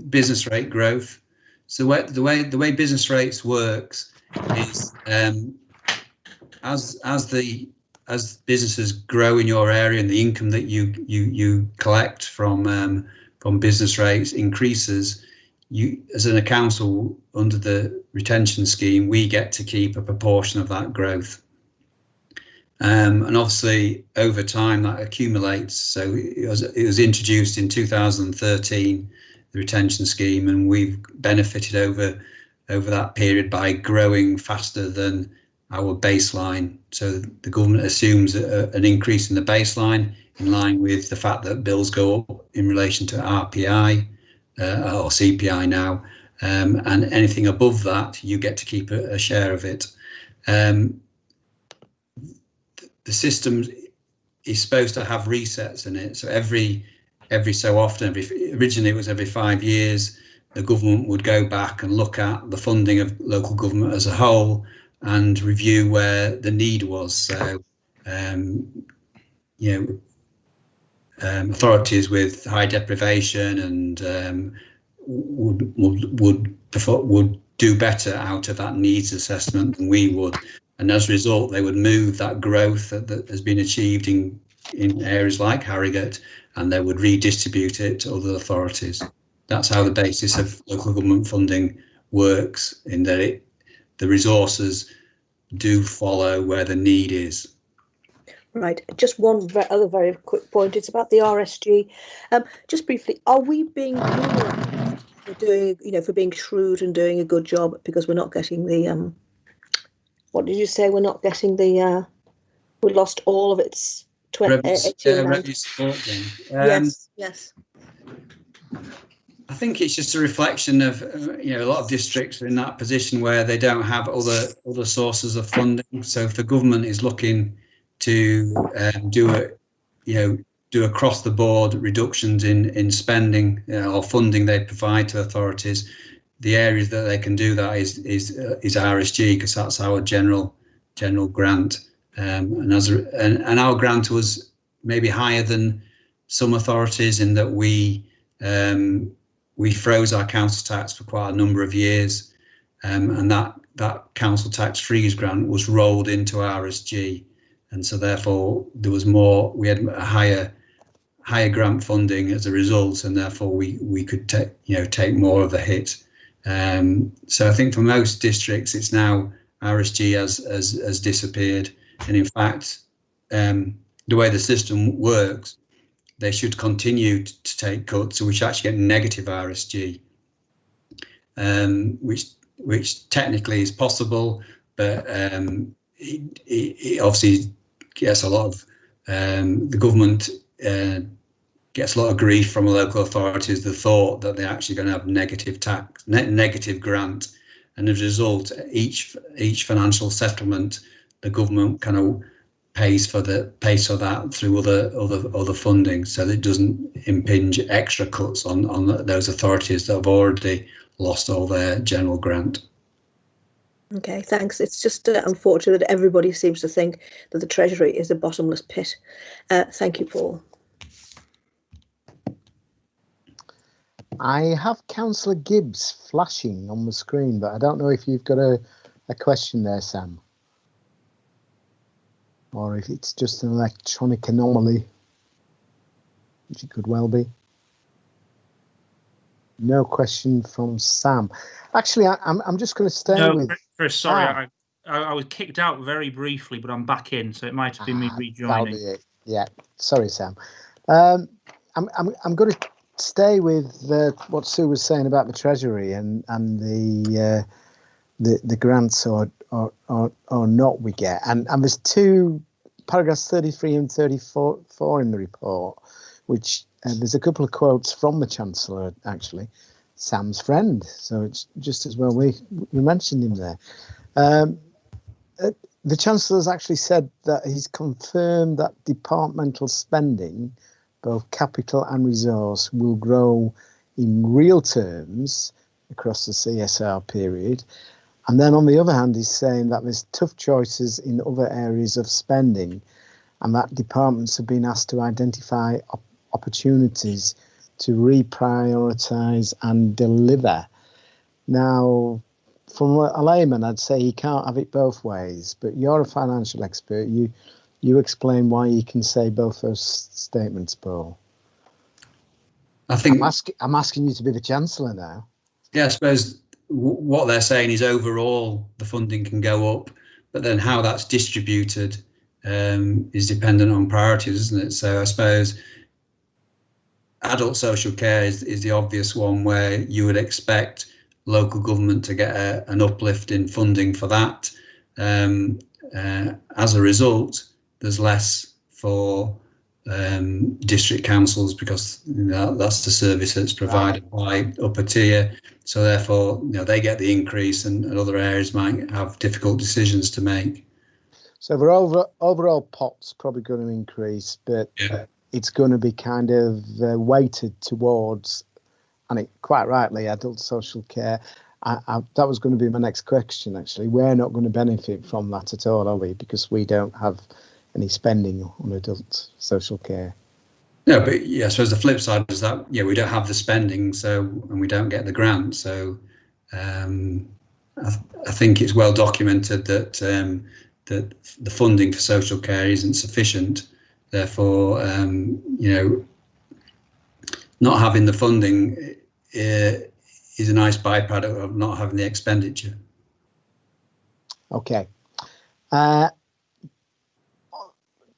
business rate growth. So the way business rates works is as businesses grow in your area and the income that you collect from business rates increases, you as a council under the retention scheme, we get to keep a proportion of that growth. And obviously over time that accumulates. So it was introduced in 2013, the retention scheme, and we've benefited over that period by growing faster than our baseline. So the government assumes an increase in the baseline in line with the fact that bills go up in relation to RPI or CPI now, and anything above that you get to keep a share of it. The system is supposed to have resets in it, so every so often, originally it was every 5 years, the government would go back and look at the funding of local government as a whole and review where the need was. So, authorities with high deprivation and would do better out of that needs assessment than we would. And as a result, they would move that growth that has been achieved in areas like Harrogate, and they would redistribute it to other authorities. That's how the basis of local government funding works, in that the resources do follow where the need is. Right. Just one other very quick point. It's about the RSG. Just briefly, are we being penalised for doing, for being shrewd and doing a good job because we're not getting the what did you say? We're not getting the we lost all of its revenue support then. Yes. I think it's just a reflection of a lot of districts are in that position where they don't have other sources of funding. So if the government is looking to do across the board reductions in spending or funding they provide to authorities, the areas that they can do that is RSG, because that's our general grant, and our grant was maybe higher than some authorities in that we froze our council tax for quite a number of years, and that council tax freeze grant was rolled into RSG, and so therefore there was more. We had a higher grant funding as a result, and therefore we could take more of a hit. So I think for most districts, it's now RSG has disappeared, and in fact, the way the system works, they should continue to take cuts, so we should actually get negative RSG. which technically is possible, but it obviously gets a lot of the government gets a lot of grief from local authorities. The thought that they're actually going to have negative grant, and as a result, each financial settlement, the government kind of pays for that through other funding, so that it doesn't impinge extra cuts on those authorities that have already lost all their general grant. Okay, thanks. It's just unfortunate that everybody seems to think that the Treasury is a bottomless pit. Thank you, Paul. I have Councillor Gibbs flashing on the screen, but I don't know if you've got a question there, Sam, or if it's just an electronic anomaly, which it could well be. No question from Sam. Actually, I'm just going to stay with. Chris, sorry, I was kicked out very briefly, but I'm back in, so it might have been me rejoining. That'll be it. Yeah, sorry, Sam. I'm going to stay with what Sue was saying about the Treasury and the grants or not we get, and there's two paragraphs 33 and 34 in the report, which there's a couple of quotes from the Chancellor, actually, Sam's friend. So it's just as well we mentioned him there. The Chancellor has actually said that he's confirmed that departmental spending, both capital and resource, will grow in real terms across the CSR period. And then on the other hand, he's saying that there's tough choices in other areas of spending, and that departments have been asked to identify opportunities to reprioritise and deliver. Now, from a layman, I'd say you can't have it both ways, but you're a financial expert. You explain why you can say both those statements, Paul. I think I'm asking you to be the Chancellor now. Yeah, I suppose what they're saying is overall the funding can go up, but then how that's distributed is dependent on priorities, isn't it? So I suppose adult social care is the obvious one, where you would expect local government to get an uplift in funding for that. As a result, there's less for district councils, because that's the service that's provided by upper tier. So therefore, they get the increase, and other areas might have difficult decisions to make. So the overall pot's probably going to increase, but it's going to be kind of weighted towards, and it quite rightly, adult social care. That was going to be my next question, actually. We're not going to benefit from that at all, are we? Because we don't have any spending on adult social care. No, but yeah, I suppose the flip side is that we don't have the spending, and we don't get the grant. So I think it's well documented that that the funding for social care isn't sufficient. Therefore, not having the funding is a nice byproduct of not having the expenditure. Okay.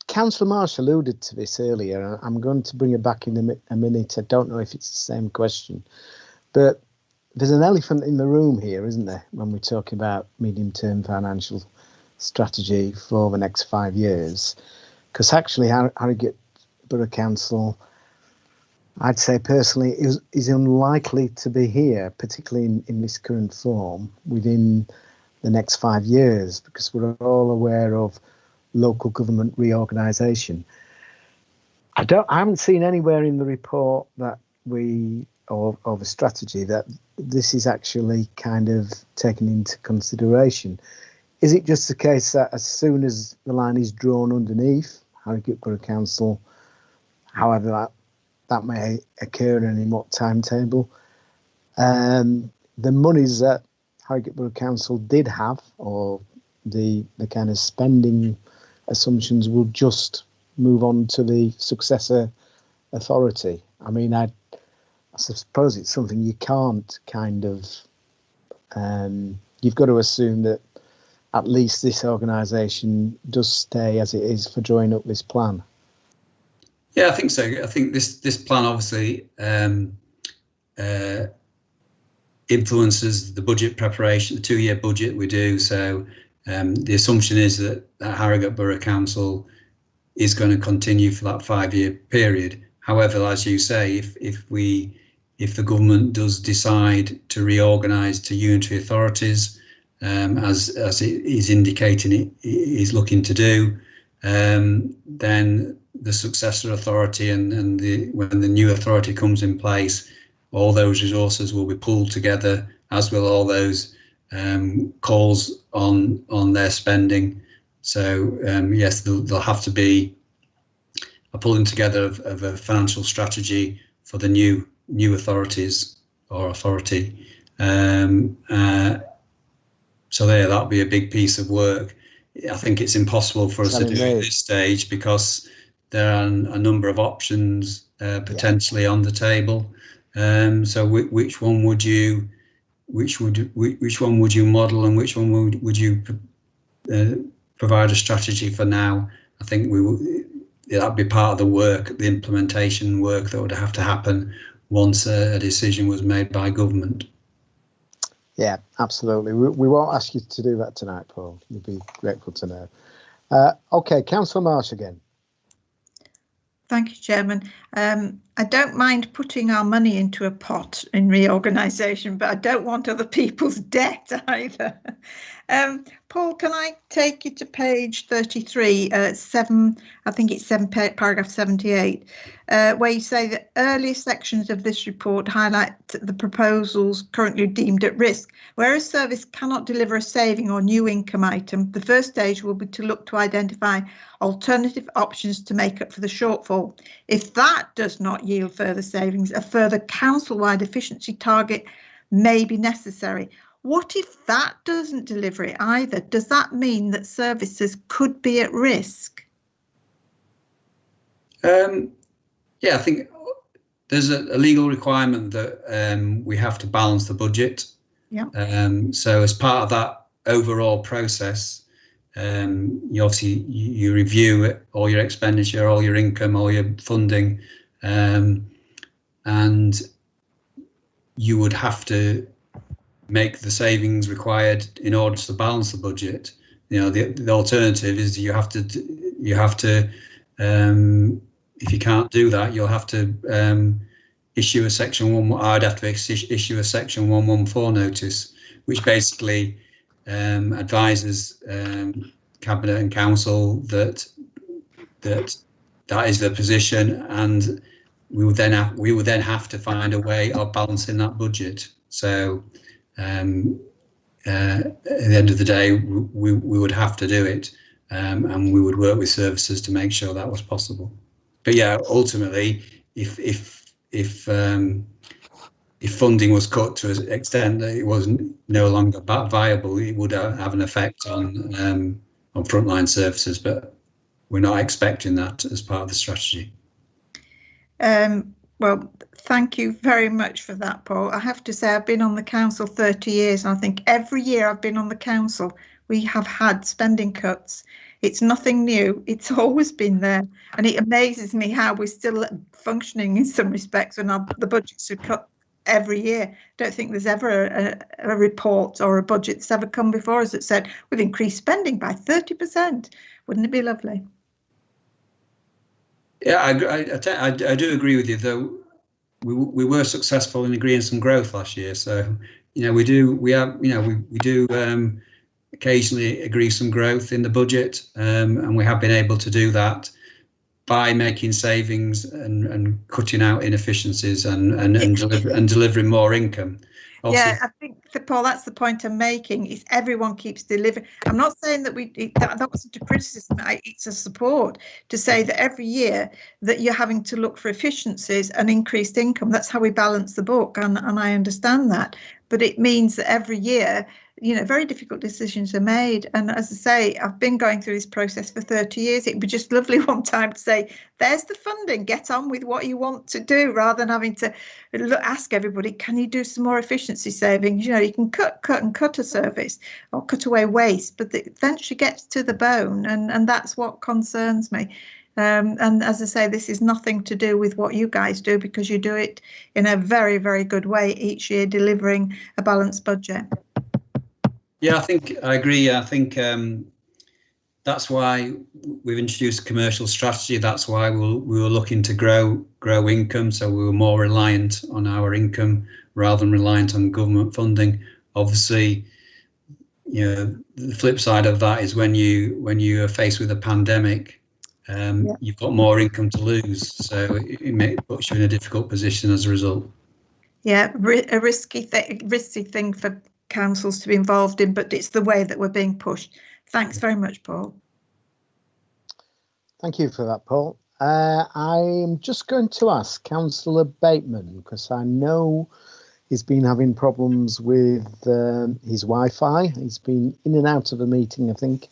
Councillor Marsh alluded to this earlier, and I'm going to bring it back in a minute. I don't know if it's the same question, but there's an elephant in the room here, isn't there, when we talk about medium-term financial strategy for the next 5 years? Because actually, Harrogate Borough Council, I'd say personally, is unlikely to be here, particularly in this current form, within the next 5 years, because we're all aware of local government reorganisation. I haven't seen anywhere in the report that or the strategy that this is actually kind of taken into consideration. Is it just the case that as soon as the line is drawn underneath Harrogate Borough Council, however that may occur and in what timetable, the monies that Harrogate Borough Council did have, or the kind of spending assumptions, will just move on to the successor authority? I mean, I suppose it's something you can't kind of, you've got to assume that at least this organisation does stay as it is for drawing up this plan. Yeah, I think so. I think this plan obviously influences the budget preparation, the 2-year budget we do. So the assumption is that Harrogate Borough Council is going to continue for that 5-year period. However, as you say, if the government does decide to reorganise to unitary authorities, as it is indicating it is looking to do, then the successor authority and when the new authority comes in place, all those resources will be pulled together, as will all those calls on their spending. So yes, there'll have to be a pulling together of a financial strategy for the new authorities or authority. So that'll be a big piece of work. I think it's impossible for us to do at this stage because there are a number of options potentially on the table. So which one would you model, and which one would you provide a strategy for now? I think that'd be part of the work, the implementation work that would have to happen once a decision was made by government. Yeah, absolutely. We won't ask you to do that tonight, Paul. You'll be grateful to know. OK, Councillor Marsh again. Thank you, Chairman. I don't mind putting our money into a pot in reorganisation, but I don't want other people's debt either. Paul, can I take you to page 33, I think it's paragraph 78, where you say that earlier sections of this report highlight the proposals currently deemed at risk. Where a service cannot deliver a saving or new income item, the first stage will be to look to identify alternative options to make up for the shortfall. If that does not yield further savings, a further council-wide efficiency target may be necessary. What if that doesn't deliver it either? Does that mean that services could be at risk? Yeah, I think there's a legal requirement that we have to balance the budget. Yeah. So as part of that overall process, you obviously you review all your expenditure, all your income, all your funding, and you would have to make the savings required in order to balance the budget. You know, the alternative is you have to if you can't do that, you'll have to issue a section 1. I'd have to issue a section 114 notice, which basically advises cabinet and council that is the position, and we would then have to find a way of balancing that budget. So at the end of the day, we would have to do it, and we would work with services to make sure that was possible. But yeah, ultimately, if funding was cut to an extent that it wasn't no longer viable, it would have an effect on frontline services. But we're not expecting that as part of the strategy. Well, thank you very much for that, Paul. I have to say I've been on the council 30 years, and I think every year I've been on the council, we have had spending cuts. It's nothing new. It's always been there. And it amazes me how we're still functioning in some respects when the budgets are cut every year. I don't think there's ever a report or a budget that's ever come before us that said we've increased spending by 30%. Wouldn't it be lovely? Yeah, I do agree with you, though. We were successful in agreeing some growth last year, so we do occasionally agree some growth in the budget, and we have been able to do that by making savings and cutting out inefficiencies and delivering more income. Also, yeah, I think, Paul, that's the point I'm making, is everyone keeps delivering. I'm not saying that that wasn't a criticism, it's a support to say that every year that you're having to look for efficiencies and increased income. That's how we balance the book, and I understand that. But it means that every year, very difficult decisions are made. And as I say, I've been going through this process for 30 years. It'd be just lovely one time to say, there's the funding, get on with what you want to do, rather than having to ask everybody, can you do some more efficiency savings? You can cut a service or cut away waste, but it eventually gets to the bone. And that's what concerns me. And as I say, this is nothing to do with what you guys do, because you do it in a very, very good way each year, delivering a balanced budget. Yeah, I agree. I think that's why we've introduced a commercial strategy. That's why we were looking to grow income, so we were more reliant on our income rather than reliant on government funding. Obviously, the flip side of that is when you are faced with a pandemic, you've got more income to lose, so it puts you in a difficult position as a result. Yeah, a risky thing for councils to be involved in, but it's the way that we're being pushed. Thanks very much, Paul. Thank you for that, Paul. I'm just going to ask Councillor Bateman, because I know he's been having problems with his Wi-Fi. He's been in and out of a meeting, I think,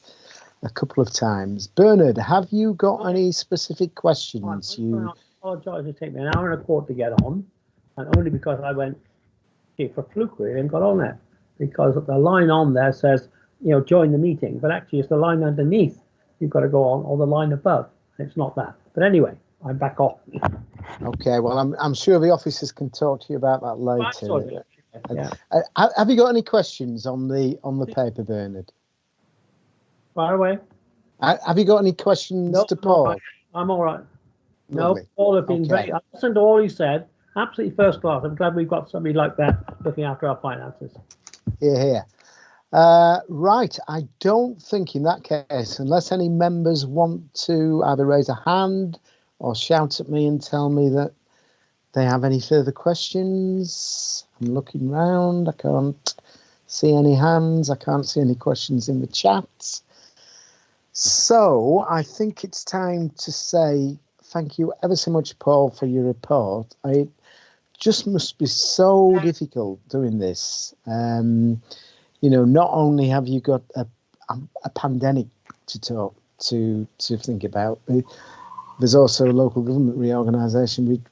a couple of times. Bernard, have you got any specific questions? I apologise, it took me an hour and a quarter to get on, and only because I went for fluke really and got on it, because the line on there says, join the meeting, but actually it's the line underneath you've got to go on, or the line above. It's not that. But anyway, I'm back off. Okay, well, I'm sure the officers can talk to you about that later. Yeah. Have you got any questions on the paper, Bernard? Fire away. Have you got any questions to Paul? No, I'm all right. Lovely. No, Paul have been great. I listened to all he said. Absolutely first class. I'm glad we've got somebody like that looking after our finances. Here. Right, I don't think in that case, unless any members want to either raise a hand or shout at me and tell me that they have any further questions. I'm looking round, I can't see any hands, I can't see any questions in the chat. So I think it's time to say thank you ever so much, Paul, for your report. It just must be so difficult doing this. Not only have you got a pandemic to talk to think about, there's also local government reorganisation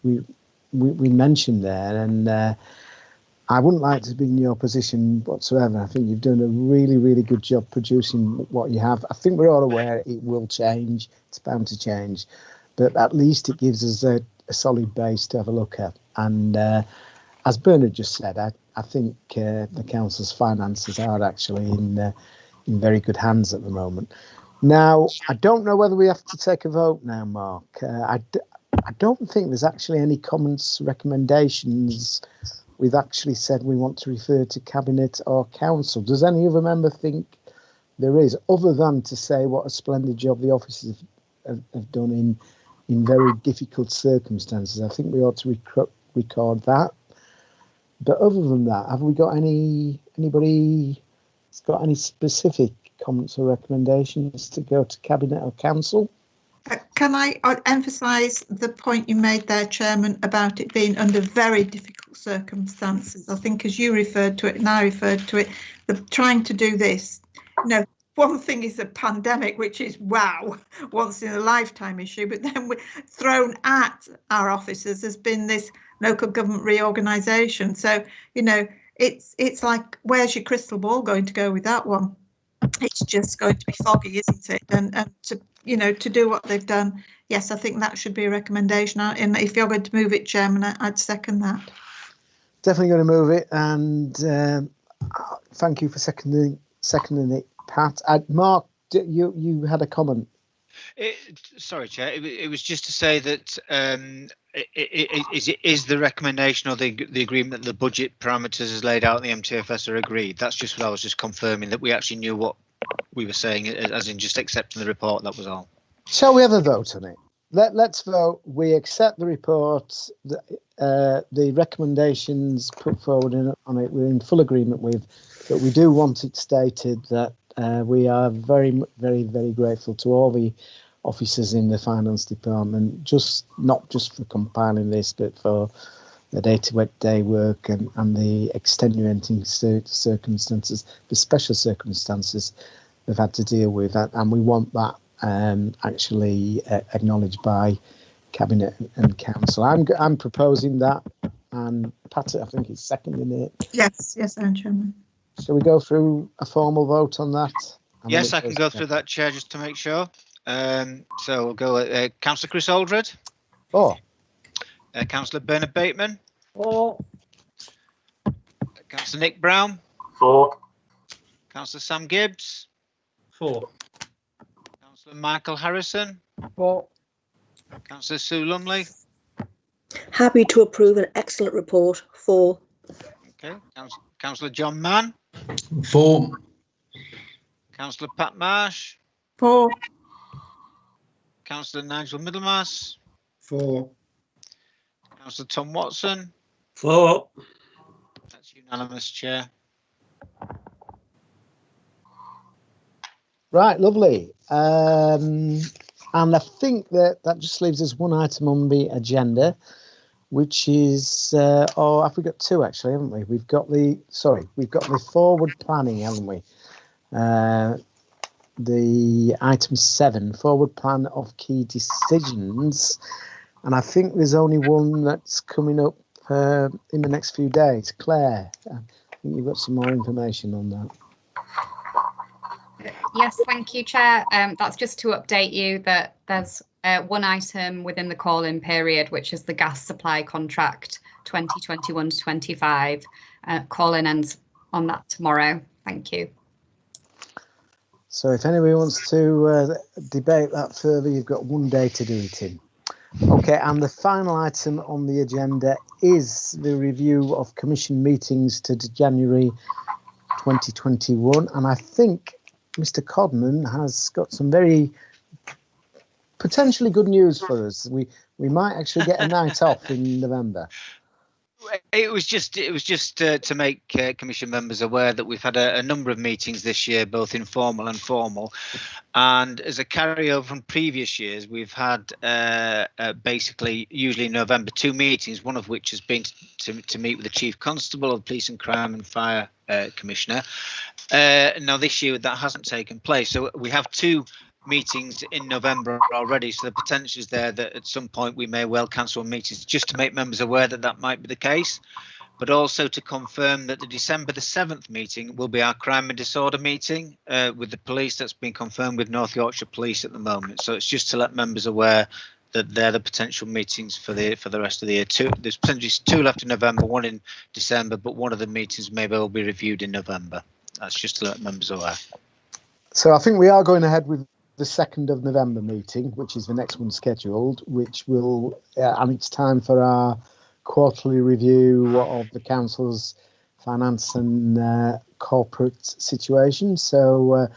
we mentioned there, and I wouldn't like to be in your position whatsoever. I think you've done a really, really good job producing what you have. I think we're all aware it will change. It's bound to change, but at least it gives us a solid base to have a look at. And as Bernard just said, I think the council's finances are actually in very good hands at the moment. Now, I don't know whether we have to take a vote now, Mark. I don't think there's actually any comments, recommendations. We've actually said we want to refer to Cabinet or Council. Does any other member think there is, other than to say what a splendid job the officers have done in very difficult circumstances? I think we ought to record that. But other than that, have we got anybody that's got any specific comments or recommendations to go to Cabinet or Council? Can I emphasise the point you made there, Chairman, about it being under very difficult circumstances? I think as you referred to it and I referred to it, trying to do this, one thing is a pandemic, which is, wow, once in a lifetime issue, but then we're thrown at our officers has been this local government reorganisation. So, it's like, where's your crystal ball going to go with that one? It's just going to be foggy, isn't it? And to do what they've done, yes, I think that should be a recommendation. And if you're going to move it, Chairman, I'd second that. Definitely going to move it, and thank you for seconding it, Pat. Mark, you had a comment. Sorry, Chair. It was just to say that is the recommendation or the agreement that the budget parameters as laid out in the MTFS are agreed. That's just what I was just confirming, that we actually knew what we were saying, as in just accepting the report. That was all. Shall we have a vote on it? Let's vote. We accept the report, the recommendations put forward on it. We're in full agreement with, but we do want it stated that we are very, very, very grateful to all the officers in the finance department, not just for compiling this, but for the day-to-day work and the extenuating circumstances, the special circumstances they've had to deal with, and we want that actually acknowledged by Cabinet and Council. I'm proposing that, and Pat, I think, is seconding it. Yes, I'm Chairman. Shall we go through a formal vote on that? Yes, I can go through that, Chair, just to make sure. So we'll go Councillor Chris Aldred. 4. Councillor Bernard Bateman. 4. Councillor Nick Brown. 4. Councillor Sam Gibbs. 4. Councillor Michael Harrison. 4. Councillor Sue Lumley. Happy to approve an excellent report. 4. Okay. Councillor John Mann. 4. Councillor Pat Marsh. 4. Councillor Nigel Middlemass. 4. Councillor Tom Watson. 4. That's unanimous, Chair. Right, lovely. And I think that just leaves us one item on the agenda, which is, have we got 2 actually, haven't we? We've got the forward planning, haven't we? The item 7, forward plan of key decisions. And I think there's only one that's coming up in the next few days. Claire, I think you've got some more information on that. Yes, thank you, Chair. That's just to update you that there's one item within the call-in period, which is the gas supply contract 2021 to 25. Call-in ends on that tomorrow. Thank you. So if anybody wants to debate that further, you've got 1 day to do it in. Okay, and the final item on the agenda is the review of commission meetings to January 2021. And I think Mr. Codman has got some very potentially good news for us. We might actually get a night off in November. It was just to make commission members aware that we've had a number of meetings this year, both informal and formal, and as a carryover from previous years, we've had basically usually in November 2 meetings, one of which has been to meet with the Chief Constable of Police and Crime and Fire Commissioner. Now this year that hasn't taken place, so we have 2 meetings in November already, so the potential is there that at some point we may well cancel meetings, just to make members aware that that might be the case, but also to confirm that the December the 7th meeting will be our crime and disorder meeting with the police. That's been confirmed with North Yorkshire Police at the moment, so it's just to let members aware that they're the potential meetings for the rest of the year. There's potentially 2 left in November, 1 in December, but one of the meetings may well be reviewed in November. That's just to let members aware. So I think we are going ahead with the 2nd of November meeting, which is the next one scheduled, which will, and it's time for our quarterly review of the council's finance and corporate situation. So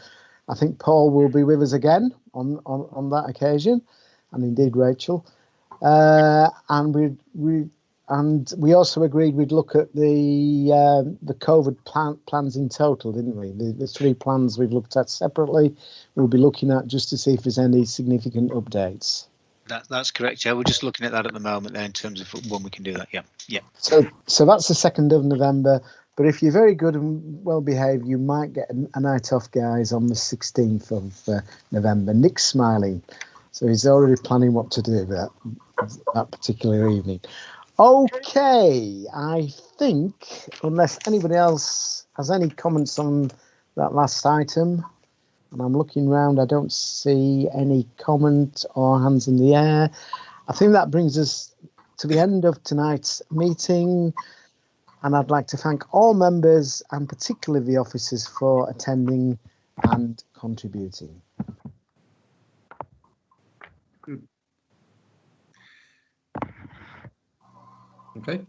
I think Paul will be with us again on that occasion, and indeed Rachel. And we also agreed we'd look at the COVID plans in total, didn't we? The 3 plans we've looked at separately, we'll be looking at just to see if there's any significant updates. That's correct, yeah. We're just looking at that at the moment there in terms of when we can do that. Yeah. So that's the 2nd of November. But if you're very good and well behaved, you might get a night off, guys, on the 16th of November. Nick's smiling, so he's already planning what to do that particular evening. Okay, I think, unless anybody else has any comments on that last item, and I'm looking round, I don't see any comment or hands in the air. I think that brings us to the end of tonight's meeting, and I'd like to thank all members and particularly the officers for attending and contributing. Okay.